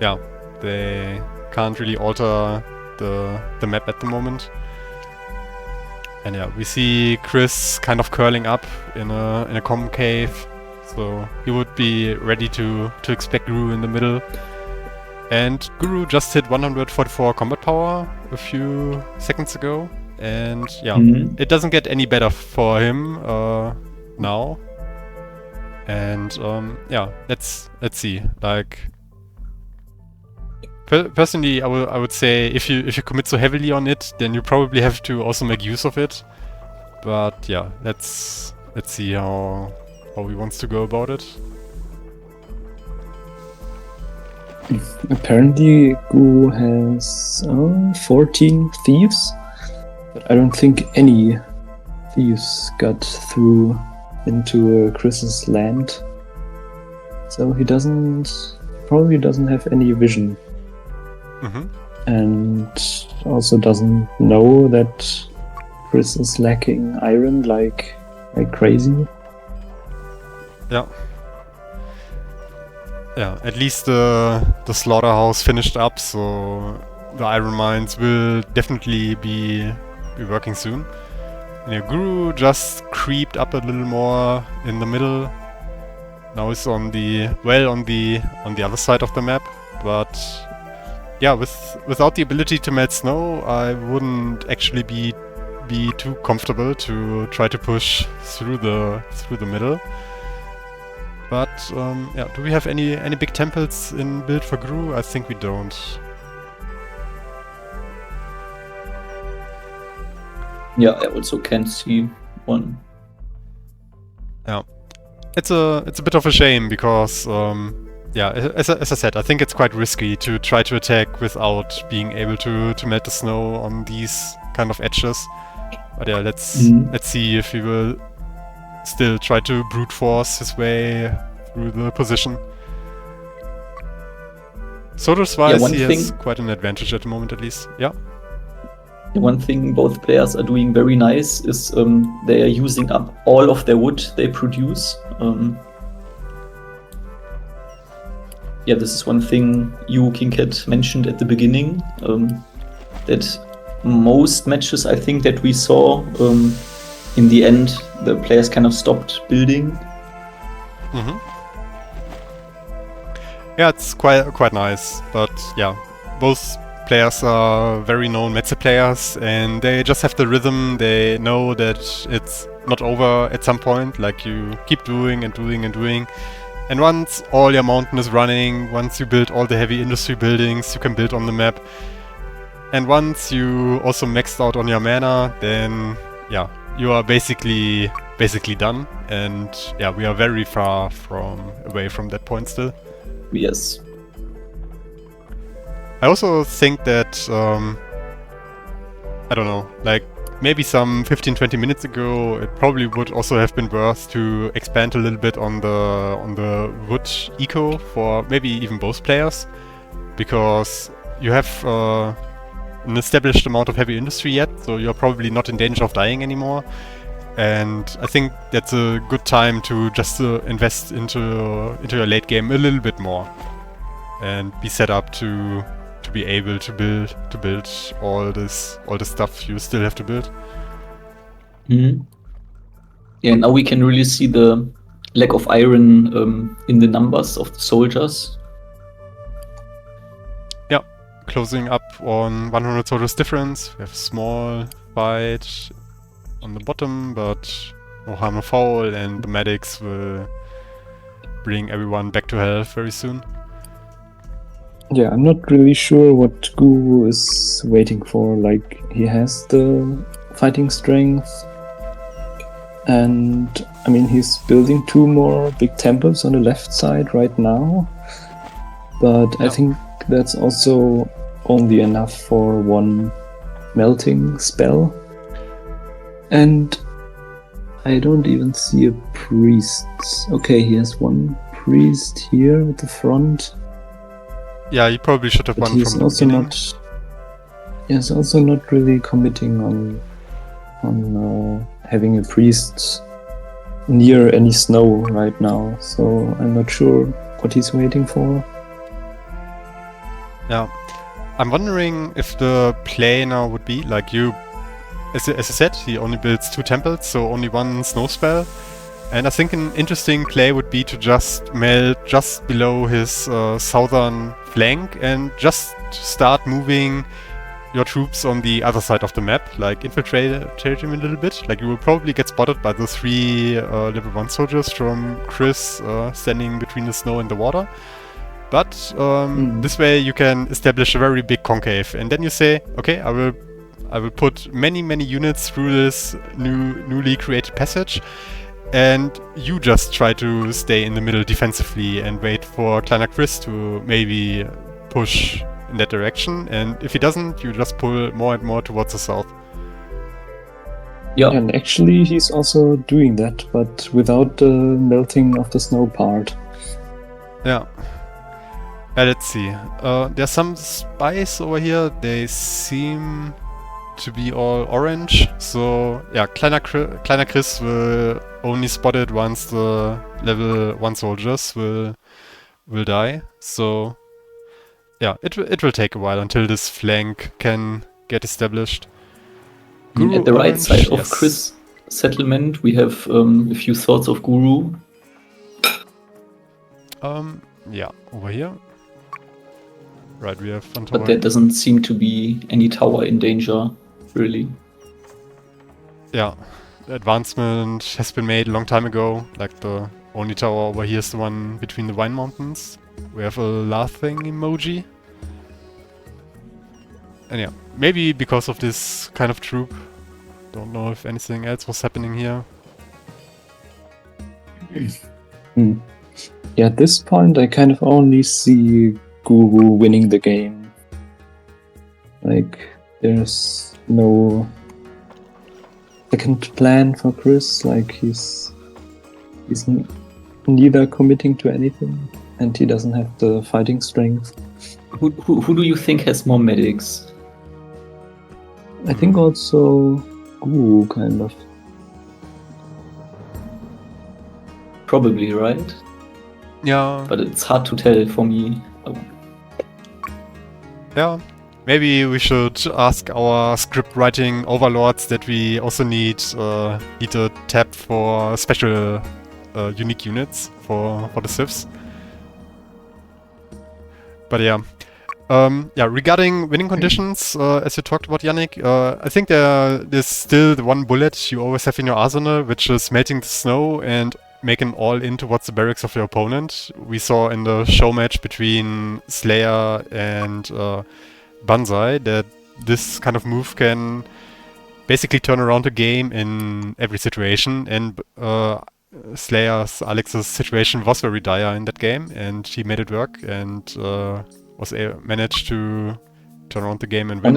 yeah, they can't really alter the map at the moment. And yeah, we see Chris kind of curling up in a concave, so he would be ready to expect Guru in the middle. And Guru just hit 144 combat power a few seconds ago, and yeah, it doesn't get any better for him now. And yeah, let's see. Like personally, I would say if you commit so heavily on it, then you probably have to also make use of it. But yeah, let's see how he wants to go about it. Apparently, Guru has 14 thieves, but I don't think any thieves got through into Chris's land, so he probably doesn't have any vision. And also doesn't know that Chris is lacking iron like crazy. Yeah. Yeah, at least the slaughterhouse finished up, so the iron mines will definitely be working soon. And yeah, Guru just creeped up a little more in the middle. Now he's on the other side of the map, but yeah, without the ability to melt snow, I wouldn't actually be too comfortable to try to push through the middle. But yeah, do we have any big temples in build for Guru? I think we don't. Yeah, I also can't see one. Yeah, it's a bit of a shame because yeah, as I said, I think it's quite risky to try to attack without being able to melt the snow on these kind of edges. But yeah, let's see if he will still try to brute force his way through the position. Soldiers-wise, he has quite an advantage at the moment, at least. Yeah. One thing both players are doing very nice is they are using up all of their wood they produce. Yeah, this is one thing you, King Cat, mentioned at the beginning, that most matches I think that we saw, in the end, the players kind of stopped building. Mm-hmm. Yeah, it's quite nice, but yeah, both players are very known Metze players, and they just have the rhythm. They know that it's not over at some point. Like, you keep doing and doing and doing, and once all your mountain is running, once you build all the heavy industry buildings you can build on the map, and once you also maxed out on your mana, then yeah, you are basically done. And yeah, we are very far away from that point still. Yes. I also think that, I don't know, like maybe some 15-20 minutes ago, it probably would also have been worth to expand a little bit on the wood eco for maybe even both players, because you have an established amount of heavy industry yet, so you're probably not in danger of dying anymore. And I think that's a good time to just invest into your late game a little bit more, and be set up to be able to build all this stuff you still have to build. Mm-hmm. Yeah, now we can really see the lack of iron in the numbers of the soldiers. Yeah, closing up on 100 soldiers difference. We have a small fight on the bottom, but no harm, no foul, and the medics will bring everyone back to health very soon. Yeah, I'm not really sure what Guru is waiting for. Like, he has the fighting strength, and I mean, he's building 2 more big temples on the left side right now, but Yeah. I think that's also only enough for 1 melting spell. And I don't even see a priest. Okay, he has 1 priest here at the front. Yeah, you probably should have But one he's from the also beginning. not. He's also not really committing on having a priest near any snow right now. So I'm not sure what he's waiting for. Yeah, I'm wondering if the play now would be like, you, as I said, he only builds 2 temples, so only 1 snow spell. And I think an interesting play would be to just melt just below his southern flank and just start moving your troops on the other side of the map, like infiltrate him a little bit. Like, you will probably get spotted by the 3 level 1 soldiers from Chris standing between the snow and the water. But this way you can establish a very big concave, and then you say, okay, I will put many units through this newly created passage, and you just try to stay in the middle defensively and wait for kleinerchris to maybe push in that direction. And if he doesn't, you just pull more and more towards the south. Yeah. And actually, he's also doing that, but without the melting of the snow part. Yeah. Let's see. There's some spies over here. They seem to be all orange. So yeah, kleinerchris will only spot it once the level 1 soldiers will die. So yeah, it will take a while until this flank can get established. Guru At the right orange, side of yes. Chris' settlement, we have a few thoughts of Guru. Yeah, over here. Right, we have one But tower. there doesn't seem to be any tower in danger, really. Yeah, the advancement has been made a long time ago. Like, the only tower over here is the one between the Wine Mountains. We have a laughing emoji. And yeah, maybe because of this kind of troop. Don't know if anything else was happening here. Yeah, at this point, I kind of only see Guru winning the game. Like, there's no second plan for Chris. Like, he's neither committing to anything, and he doesn't have the fighting strength. Who do you think has more medics? I think also Guru, kind of. Probably, right? Yeah. But it's hard to tell for me. Yeah, maybe we should ask our script writing overlords that we also need a tab for special unique units for the civs. But yeah. Regarding winning conditions, as you talked about, Yannick, I think there's still the one bullet you always have in your arsenal, which is melting the snow and making all in towards the barracks of your opponent. We saw in the show match between Slayer and Banzai that this kind of move can basically turn around the game in every situation, and Slayer's Alex's situation was very dire in that game, and he made it work and managed to turn around the game and win.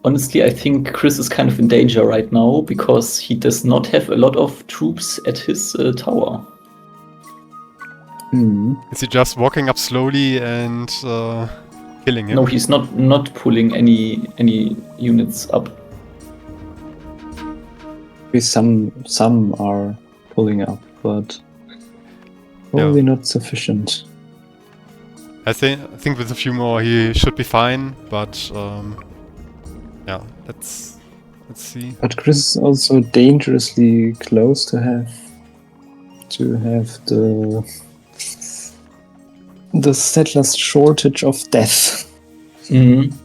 Honestly, I think Chris is kind of in danger right now because he does not have a lot of troops at his tower. Is he just walking up slowly and killing him? No, he's not pulling any units up. Some are pulling up, but probably not sufficient. I think with a few more he should be fine, but yeah, let's see. But Chris is also dangerously close to have the settler's shortage of death.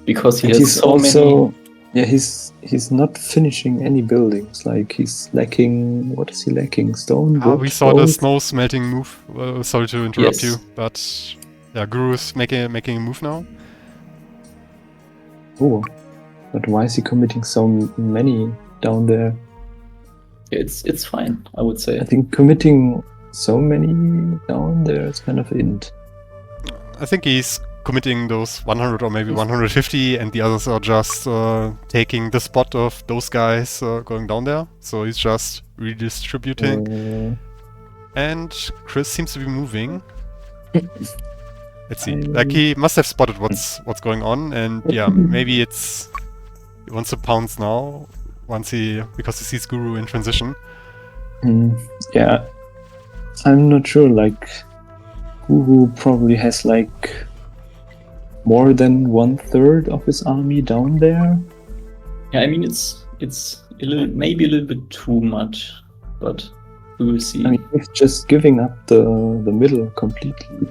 Because he and has so also, many. Yeah, he's not finishing any buildings. Like he's lacking. What is he lacking? Stone. Wood, we saw gold? the snow smelting move. Sorry to interrupt you, but yeah, Guru is making a move now. Oh, but why is he committing so many down there? It's fine, I would say. I think committing so many down there is kind of int. I think he's committing those 100 or maybe 150, and the others are just taking the spot of those guys going down there. So he's just redistributing. And Chris seems to be moving. Let's see. Like he must have spotted what's going on, and yeah, maybe he wants to pounce now because he sees Guru in transition. Yeah, I'm not sure. Like Guru probably has like more than 1/3 of his army down there. Yeah, I mean it's maybe a little bit too much, but we will see. I mean, he's just giving up the middle completely.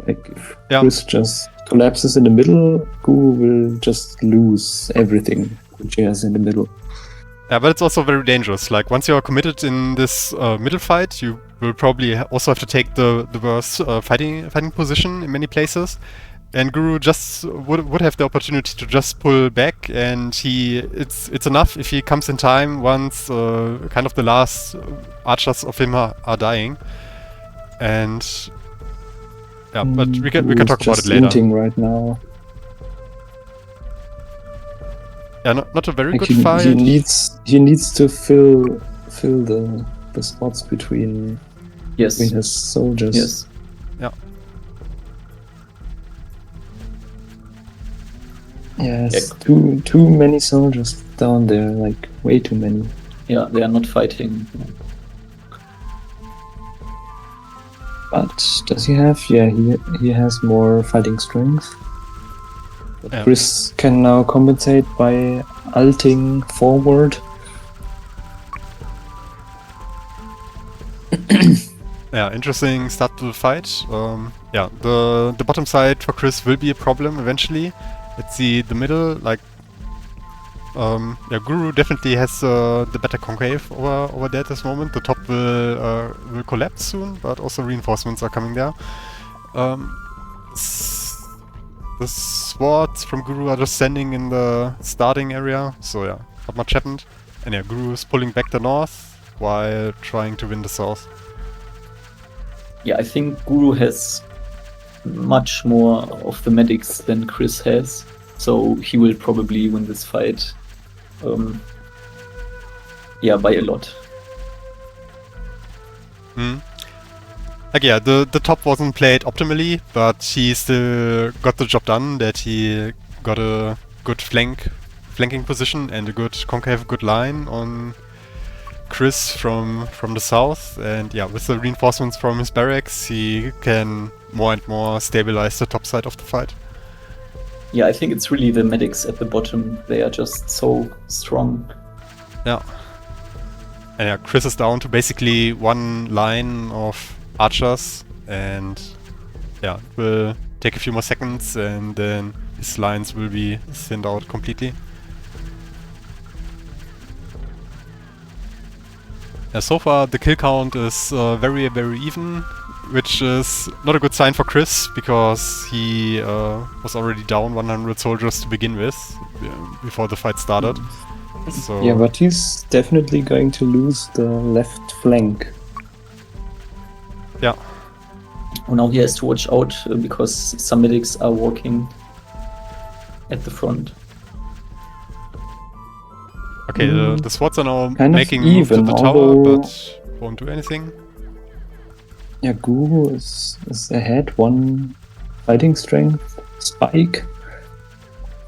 Like if Chris just collapses in the middle, Guru will just lose everything which he has in the middle. Yeah, but it's also very dangerous. Like once you are committed in this middle fight, you will probably also have to take the worst fighting position in many places. And Guru just would have the opportunity to just pull back, and it's enough if he comes in time once kind of the last archers of him are dying. And yeah, but we can talk about it later. Inting right now. Yeah, not a very like good fight. He needs to fill the spots between his soldiers. Yes. Yeah. Yes, too many soldiers down there, like way too many. Yeah, they are not fighting. But does he have? Yeah, he has more fighting strength. But Chris can now compensate by alting forward. Yeah, interesting start to the fight. Yeah, the bottom side for Chris will be a problem eventually. Let's see the middle, like yeah, Guru definitely has the better concave over there at this moment. The top will collapse soon, but also reinforcements are coming there. The swords from Guru are just standing in the starting area, so yeah, not much happened. And yeah, Guru is pulling back the north while trying to win the south. Yeah, I think Guru has much more of the medics than Chris has, so he will probably win this fight. Yeah, by a lot. Like yeah, the top wasn't played optimally, but he still got the job done. That he got a good flanking position and a good concave, good line on Chris from the south, and yeah, with the reinforcements from his barracks, he can more and more stabilize the top side of the fight. Yeah, I think it's really the medics at the bottom. They are just so strong. Yeah. And yeah, Chris is down to basically one line of archers, and yeah, it will take a few more seconds and then his lines will be thinned out completely. Yeah, so far the kill count is very even, which is not a good sign for Chris, because he was already down 100 soldiers to begin with, before the fight started. So Yeah, but he's definitely going to lose the left flank. yeah. Oh, now he has to watch out because some medics are walking at the front. Okay, the swords are now Kind of making move to even, the tower, although- but won't do anything. Yeah, Guru is ahead, 1 fighting strength spike,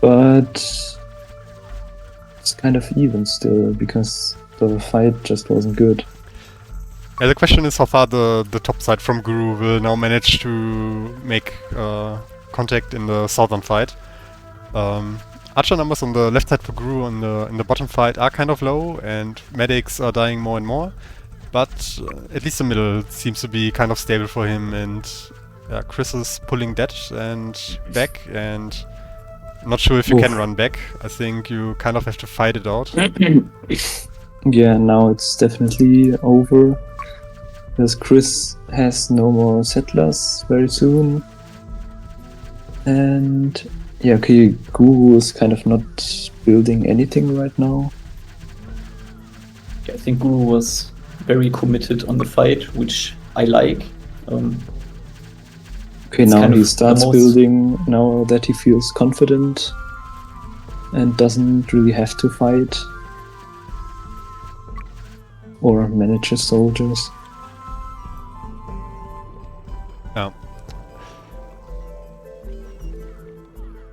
but it's kind of even still because the fight just wasn't good. Yeah, the question is how far the top side from Guru will now manage to make contact in the southern fight. Archer numbers on the left side for Guru in the bottom fight are kind of low, and medics are dying more and more. But at least the middle seems to be kind of stable for him, and Chris is pulling that and back, and I'm not sure if you Oof. can run back. I think you kind of have to fight it out. Yeah, now it's definitely over. Because Chris has no more settlers very soon. And yeah, okay, Guru is kind of not building anything right now. Yeah, I think Guru was very committed on the fight, which I like. Okay, It's now kind he of starts the most- building now that he feels confident and doesn't really have to fight or manage his soldiers. Yeah.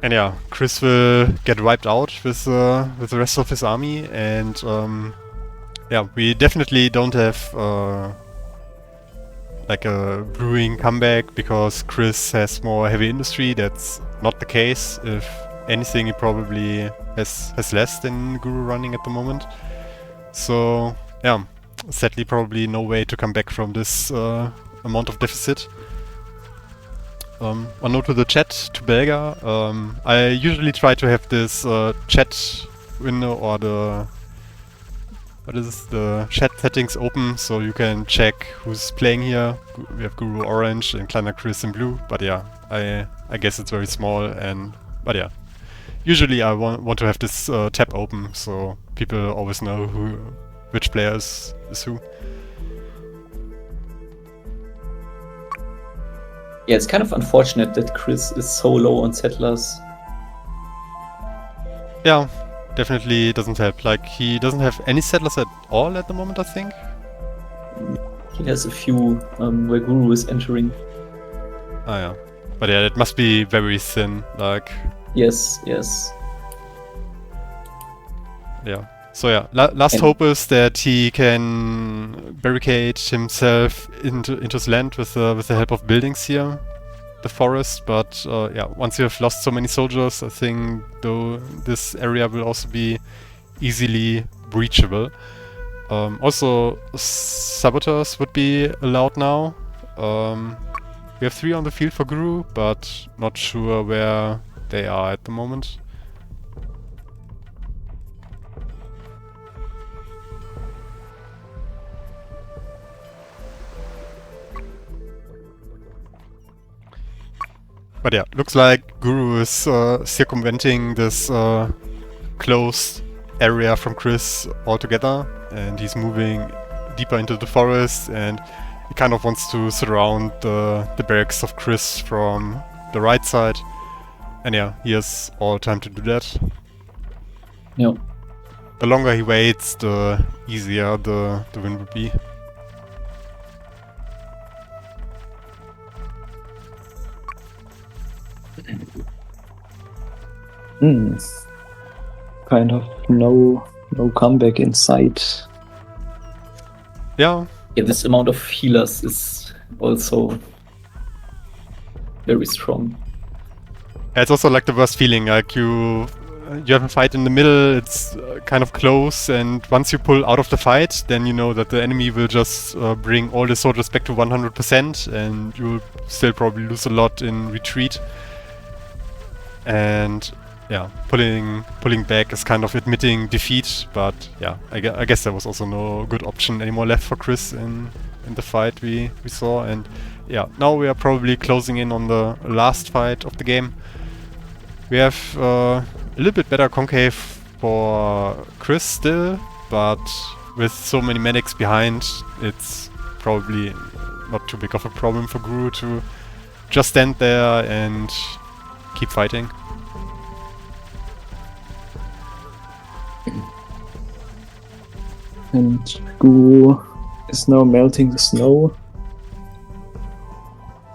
And yeah, Chris will get wiped out with the rest of his army, and yeah, we definitely don't have like a brewing comeback because Chris has more heavy industry. That's not the case. If anything, he probably has less than Guru running at the moment. So yeah, sadly probably no way to come back from this amount of deficit. One note to the chat, to Belga. I usually try to have this chat window or the chat settings open so you can check who's playing here. We have Guru orange and kleinerchris in blue, but yeah, I guess it's very small, but yeah, usually I want to have this tab open so people always know which player is who. Yeah, it's kind of unfortunate that Chris is so low on settlers. Yeah, definitely doesn't help. Like, he doesn't have any settlers at all at the moment, I think. He has a few where Guru is entering. Ah, yeah. But yeah, it must be very thin, like... Yes, yes. Yeah. So yeah, last hope is that he can barricade himself into his land with the help of buildings here, the forest. But yeah, once you have lost so many soldiers, I think though this area will also be easily breachable. Also, saboteurs would be allowed now. We have 3 on the field for Guru, but not sure where they are at the moment. But yeah, looks like Guru is circumventing this closed area from Chris altogether, and he's moving deeper into the forest, and he kind of wants to surround the barracks of Chris from the right side. And yeah, he has all time to do that. Yeah. The longer he waits, the easier the win would be. Kind of no comeback in sight. Yeah. Yeah, this amount of healers is also very strong. It's also like the worst feeling, like you have a fight in the middle, it's kind of close, and once you pull out of the fight, then you know that the enemy will just bring all the soldiers back to 100%, and you'll still probably lose a lot in retreat. And yeah, pulling back is kind of admitting defeat, but yeah, I guess there was also no good option anymore left for Chris in the fight we saw, and yeah, now we are probably closing in on the last fight of the game. We have a little bit better concave for Chris still, but with so many medics behind, it's probably not too big of a problem for Guru to just stand there and keep fighting. And Guru is now melting the snow.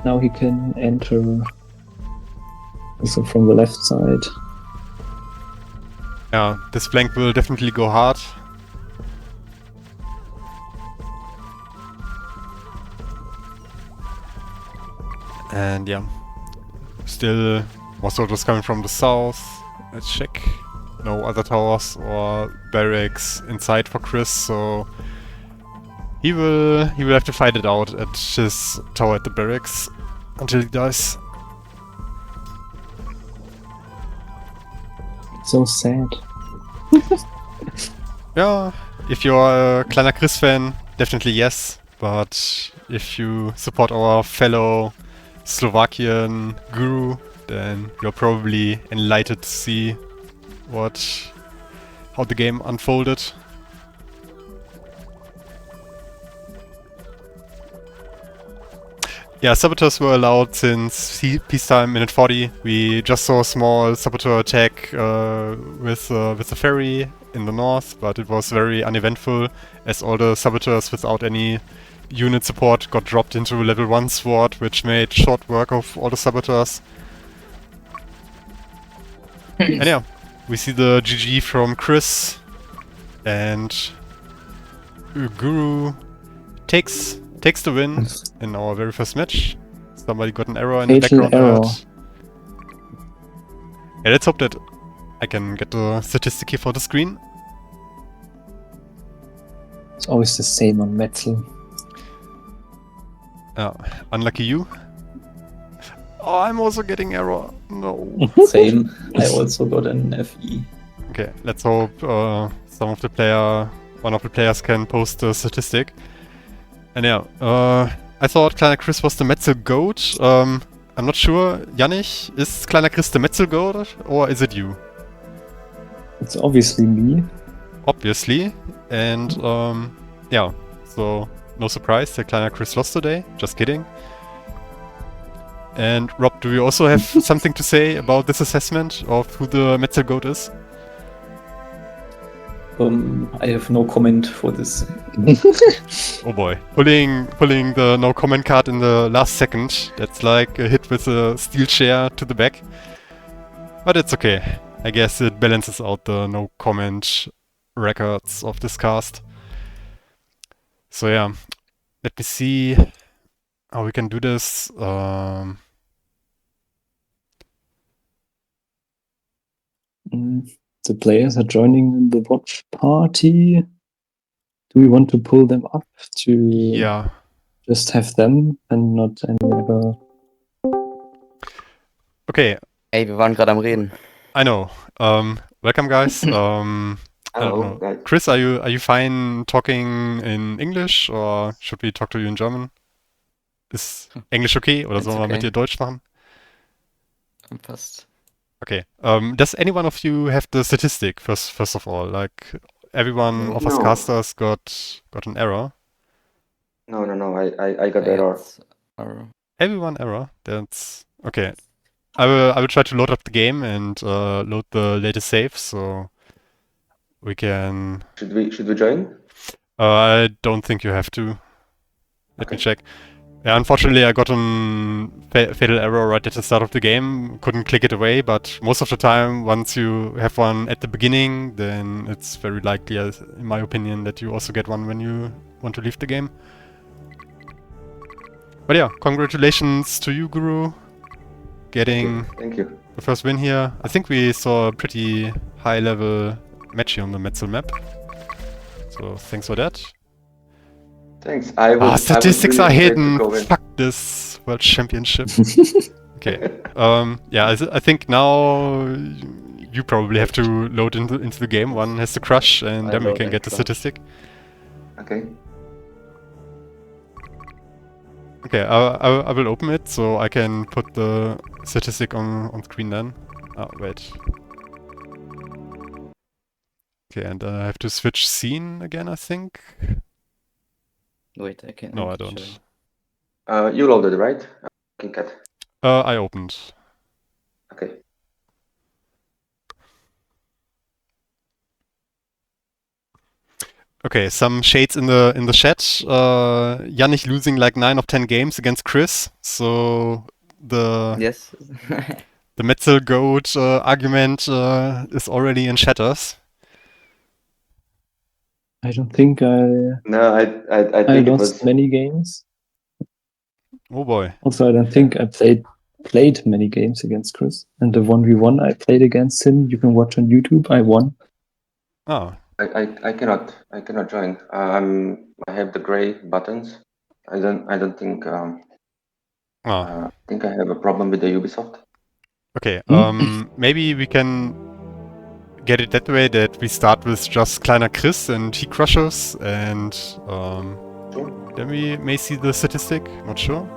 Now he can enter also from the left side. Yeah, this flank will definitely go hard. And yeah, still more soldiers coming from the south. Let's check. No other towers or barracks inside for Chris, so he will have to fight it out at his tower at the barracks until he dies. So sad. Yeah, if you're a kleinerchris fan, definitely yes. But if you support our fellow Slovakian Guru, then you're probably enlightened to see how the game unfolded. Yeah, saboteurs were allowed since peacetime, minute 40. We just saw a small saboteur attack with a ferry in the north, but it was very uneventful, as all the saboteurs without any unit support got dropped into level 1 sword, which made short work of all the saboteurs. And yeah, we see the GG from Chris, and Guru takes the win in our very first match. Somebody got an error in the background. Yeah, let's hope that I can get the statistic here for the screen. It's always the same on Metzel. Unlucky you. Oh, I'm also getting error. No. Same. I also got an FE. Okay, let's hope one of the players can post the statistic. And yeah, I thought kleinerchris was the Metzel GOAT. I'm not sure. Janich, is kleinerchris the Metzel GOAT or is it you? It's obviously me. Obviously. And yeah, so no surprise that kleinerchris lost today. Just kidding. And Rob, do you also have something to say about this assessment of who the Metzel GOAT is? I have no comment for this. Oh boy, pulling the no comment card in the last second. That's like a hit with a steel chair to the back. But it's okay. I guess it balances out the no comment records of this cast. So yeah, let me see how we can do this. The players are joining the watch party. Do we want to pull them up to just have them and not any other? Okay. Ey, wir waren gerade am Reden. I know. Welcome, guys. I don't know. Guys. Chris, are you fine talking in English or should we talk to you in German? Ist Englisch okay oder sollen wir mit dir Deutsch machen? Passt. Okay. Does any one of you have the statistic first of all? Like everyone of us casters got an error. No. I got error. Everyone error. That's okay. I will try to load up the game and load the latest saves so we can. Should we join? I don't think you have to. Let me check. Yeah, unfortunately I got a fatal error right at the start of the game. Couldn't click it away, but most of the time, once you have one at the beginning, then it's very likely, in my opinion, that you also get one when you want to leave the game. But yeah, congratulations to you, Guru. getting Thank you. the first win here. I think we saw a pretty high level match here on the Metzel map. So thanks for that. Thanks. I was statistics really are afraid to hidden. go in. Fuck this World Championship. Okay. Yeah, I think now you probably have to load into the game. One has to crush, and I then we load can and get the crush. statistic. Okay. Okay, I will open it so I can put the statistic on screen then. Oh, wait. Okay, and I have to switch scene again, I think. Wait, I can. No, I can don't. show you. You loaded, right? King Cat. I opened. Okay. Okay, some shades in the chat. Janich losing like 9 of 10 games against Chris. So the Yes. the Metzel goat argument is already in shatters. I don't think I No, I think it lost was. many games. Oh boy. Also, I don't think I played many games against Chris. And the 1v1 I played against him, you can watch on YouTube. I won. Oh. I cannot join. I have the gray buttons. I don't think. I think I have a problem with the Ubisoft. Okay. Maybe we can get it that way that we start with just kleinerchris and he crushes, and Sure. then we may see the statistic. Not sure.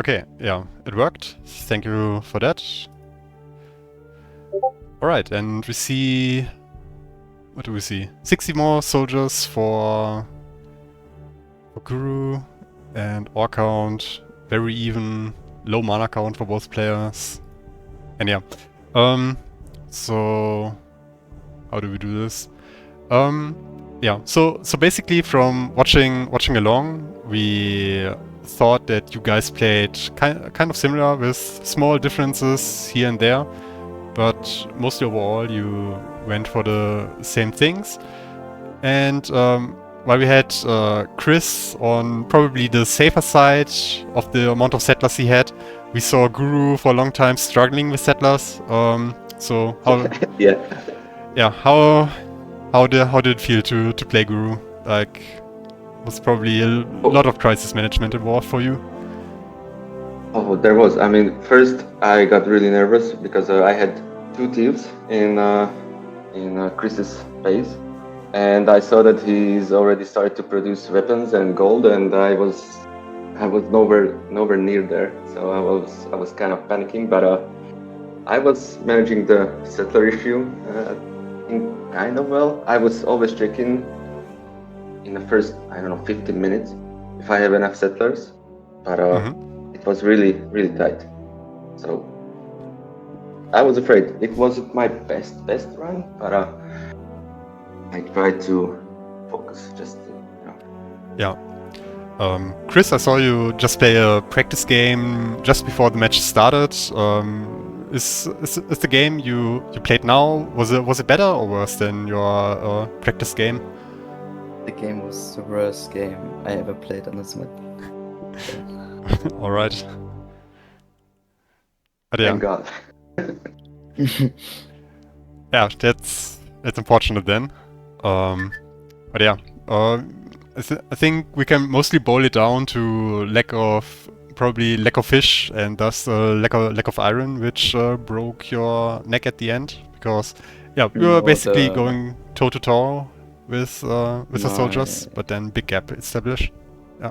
Okay, yeah, it worked. Thank you for that. Alright, and we see... What do we see? 60 more soldiers for Guru, and ore count, very even, low mana count for both players. And yeah, so... How do we do this? Yeah, so basically from watching along, we thought that you guys played kind of similar with small differences here and there, but mostly overall you went for the same things. And while we had Chris on probably the safer side of the amount of settlers he had, we saw Guru for a long time struggling with settlers. So how? Yeah. How did it feel to play Guru? Like, was probably a lot of crisis management involved for you. Oh, there was. I mean, first I got really nervous because I had 2 thieves in Chris's base, and I saw that he's already started to produce weapons and gold, and I was nowhere near there. So I was kind of panicking, but I was managing the settler issue kind of well. I was always checking in the first, I don't know, 15 minutes if I have enough settlers, but it was really tight. So I was afraid. It wasn't my best run, but I tried to focus just to, you know. Yeah. Chris, I saw you just play a practice game just before the match started. Is the game you played now, was it better or worse than your practice game? The game was the worst game I ever played on this map. Alright. But yeah. Thank God. Yeah, that's unfortunate then. But yeah, I think we can mostly boil it down to probably lack of fish, and thus lack of iron, which broke your neck at the end, because yeah, we were basically going toe to toe with the soldiers, but then big gap established. Yeah.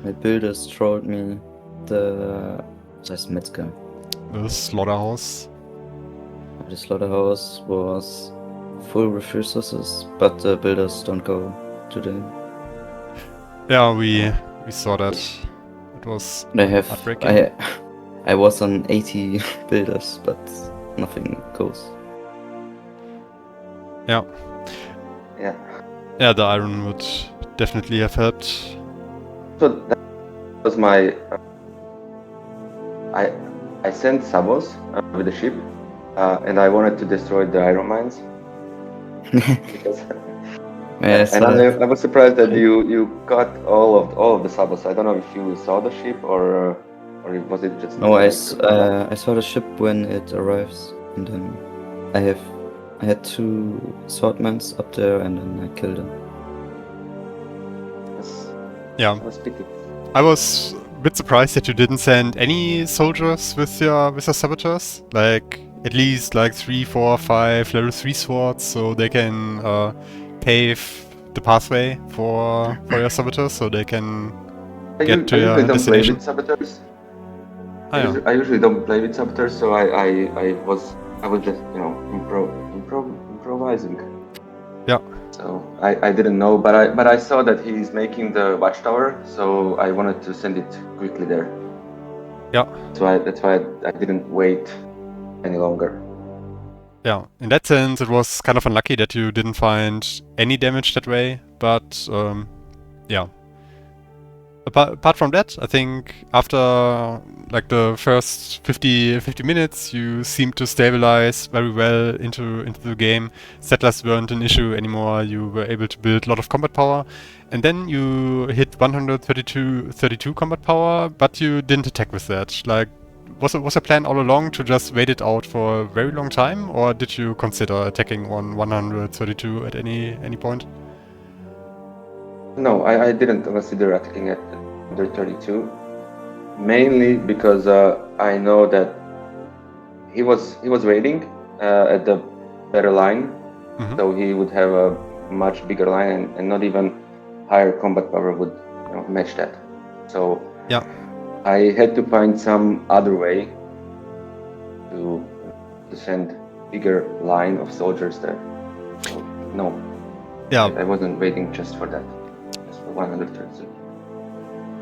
My builders trolled me. The Metzger. The slaughterhouse. The slaughterhouse was full with resources, but the builders don't go to them. Yeah, we saw that. It was heartbreaking. I was on 80 builders, but nothing goes. Yeah. Yeah. Yeah, the iron would definitely have helped. So that was my. I sent Sabos with the ship, and I wanted to destroy the iron mines. Because, Yes, and I was surprised that you got all of the sabots. I don't know if you saw the ship or was it just no, I like, saw the ship when it arrives, and then I had 2 swordmans up there, and then I killed them. Yeah. I was picking. I was a bit surprised that you didn't send any soldiers with your saboteurs. Like, at least like 3, 4, 5 level 3 swords, so they can pave the pathway for your saboteurs, so they can get to I your usually don't play destination. with saboteurs. Ah, yeah. I usually don't play with saboteurs, so I was just improvising. Yeah. So I didn't know, but I saw that he's making the watchtower, so I wanted to send it quickly there. Yeah. So that's why I didn't wait any longer. Yeah, in that sense, it was kind of unlucky that you didn't find any damage that way, but yeah. Apart from that, I think after like the first 50 minutes, you seemed to stabilize very well into the game. Settlers weren't an issue anymore. You were able to build a lot of combat power, and then you hit 132 combat power, but you didn't attack with that. Like, was your plan all along to just wait it out for a very long time, or did you consider attacking on 132 at any point? No, I didn't consider attacking at 132, mainly because I know that he was waiting at the better line, so he would have a much bigger line, and not even higher combat power would match that. So yeah, I had to find some other way to send bigger line of soldiers there. So, no, yeah, I wasn't waiting just for that. 130.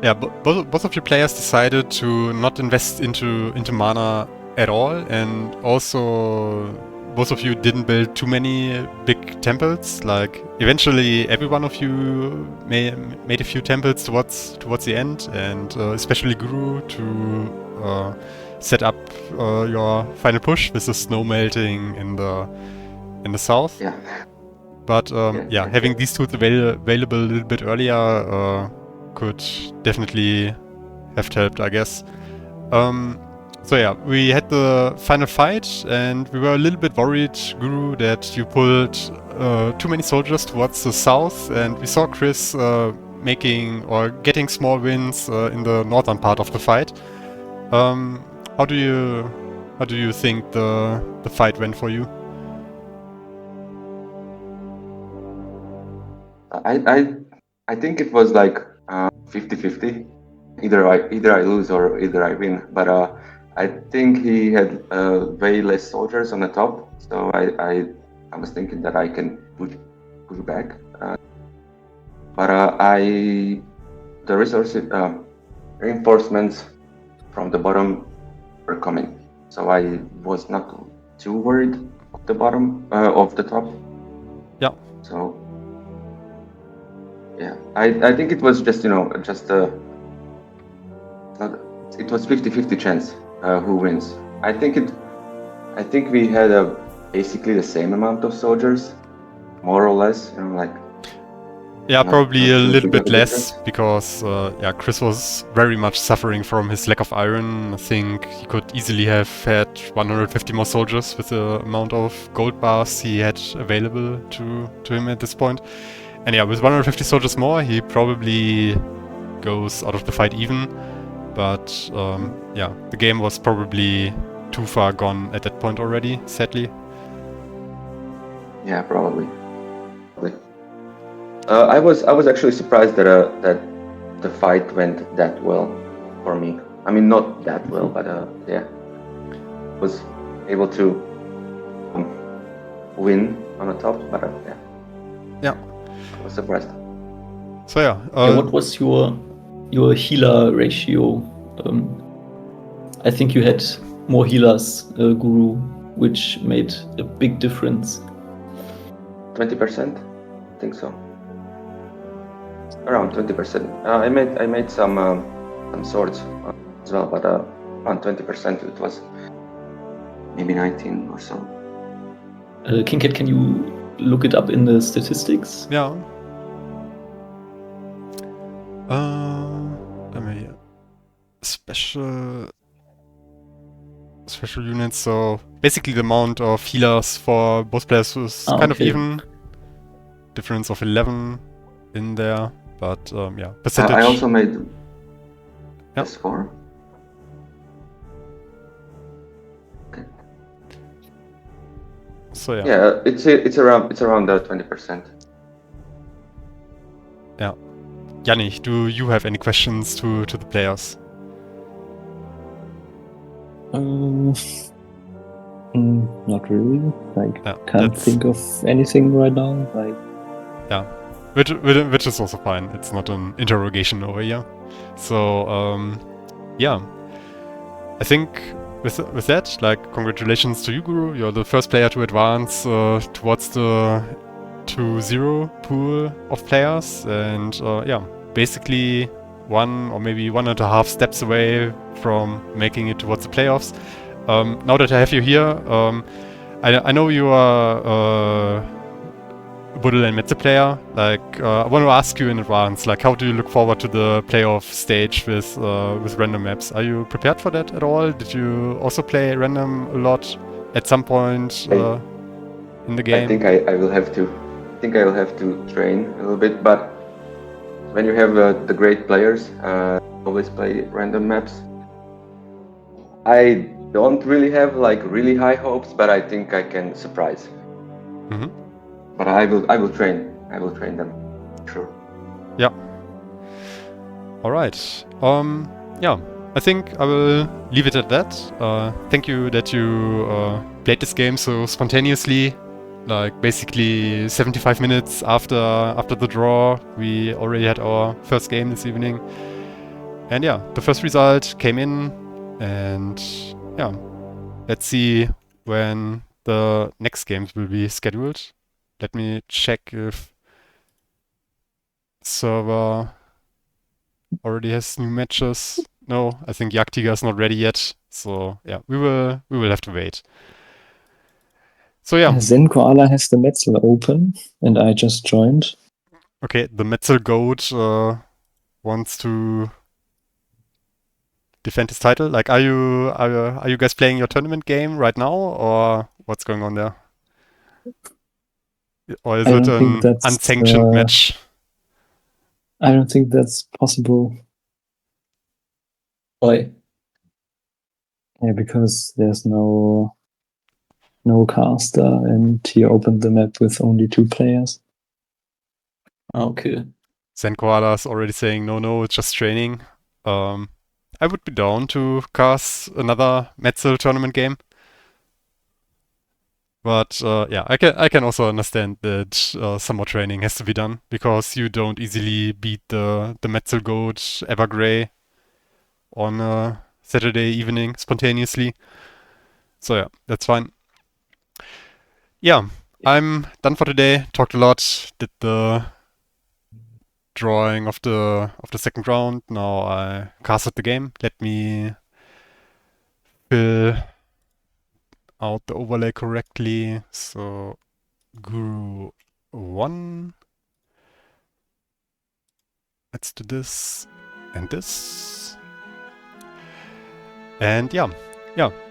Yeah, both of you players decided to not invest into mana at all, and also both of you didn't build too many big temples. Like, eventually every one of you made a few temples towards the end, and especially Guru to set up your final push with the snow melting in the south. Yeah. But yeah, having these tools available a little bit earlier could definitely have helped, I guess. So yeah, we had the final fight, and we were a little bit worried, Guru, that you pulled too many soldiers towards the south, and we saw Chris making or getting small wins in the northern part of the fight. How do you think the fight went for you? I think it was like 50-50. Either I lose or either I win. But I think he had way less soldiers on the top, so I was thinking that I can push back. But the resources reinforcements from the bottom were coming, so I was not too worried of the bottom of the top. Yeah. So. Yeah, I think it was just, just it was 50-50 chance who wins. I think we had basically the same amount of soldiers, more or less, like. Yeah, probably a little bit less, because yeah, Chris was very much suffering from his lack of iron. I think he could easily have had 150 more soldiers with the amount of gold bars he had available to him at this point. And yeah, with 150 soldiers more, he probably goes out of the fight even. But yeah, the game was probably too far gone at that point already, sadly. Yeah, probably. I was actually surprised that the fight went that well for me. I mean, not that well, but yeah, was able to win on the top. But yeah. Yeah. I was surprised. So yeah. What was your healer ratio? I think you had more healers, Guru, which made a big difference. 20%, I think so. Around 20%. I made some swords as well, but around 20% it was. maybe 19 or so. KingCat, can you look it up in the statistics? Yeah. Let me special units. So basically, the amount of healers for both players is kind of Okay. even. Difference of 11 in there, but yeah, percentage. I also made Yep. a score. Okay. So yeah. Yeah, it's around 20%. Yeah. Yannick, do you have any questions to the players? Not really. Like, Yeah, can't that's- think of anything right now. Like, Yeah, which is also fine. It's not an interrogation over here. So yeah, I think with that, like, congratulations to you, Guru. You're the first player to advance towards the 2-0 pool of players, and yeah, basically 1 or maybe 1.5 steps away from making it towards the playoffs. Now that I have you here, I know you are Buddle and Metze player. Like, I want to ask you in advance, like, how do you look forward to the playoff stage with random maps? Are you prepared for that at all? Did you also play random a lot at some point in the game? I think I will have to. I think I will have to train a little bit. But when you have the great players, always play random maps. I don't really have like really high hopes, but I think I can surprise. Mm-hmm. But I will train. I will train them. Sure. Yeah. All right. Yeah. I think I will leave it at that. Thank you that you played this game so spontaneously. Like, basically 75 minutes after the draw, we already had our first game this evening. And yeah, the first result came in, and yeah, let's see when the next games will be scheduled. Let me check if server already has new matches. No, I think Jagdtiger is not ready yet. So yeah, we will have to wait. So yeah. Zen Koala has the Metzel open, and I just joined. Okay, the Metzel Goat wants to defend his title. Like, are you guys playing your tournament game right now, or what's going on there? Or is I it don't think an that's, unsanctioned match? I don't think that's possible. Why? Yeah, because there's no caster, and he opened the map with only 2 players. Okay. Zen Koala is already saying no, it's just training. I would be down to cast another Metzel tournament game. But yeah, I can also understand that some more training has to be done, because you don't easily beat the Metzel Goat Evergrey on a Saturday evening spontaneously. So yeah, that's fine. Yeah, I'm done for today. Talked a lot. Did the drawing of the second round. Now I casted the game. Let me fill out the overlay correctly. So Guru 1. Let's do this and this. And yeah,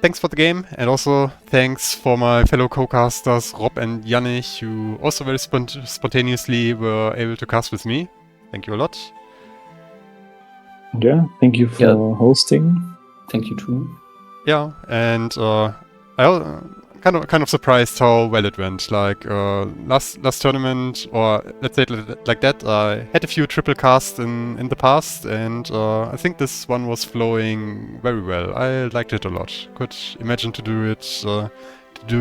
thanks for the game, and also thanks for my fellow co-casters Rob and Yannick, who also very spontaneously were able to cast with me. Thank you a lot. Yeah, thank you for hosting. Thank you too. Yeah, and I kind of surprised how well it went. Like, last tournament, or let's say it like that, I had a few triple casts in the past, and I think this one was flowing very well. I liked it a lot. Could imagine to do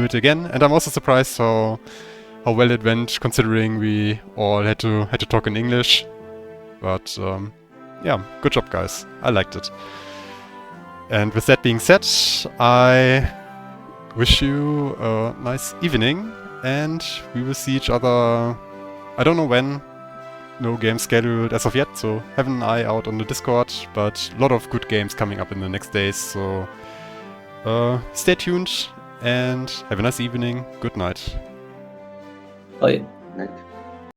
it again, and I'm also surprised how well it went, considering we all had to talk in English. But yeah, good job, guys. I liked it. And with that being said, I wish you a nice evening, and we will see each other, I don't know when, no game scheduled as of yet, so have an eye out on the Discord, but a lot of good games coming up in the next days, so stay tuned, and have a nice evening. Good night. Bye. Night.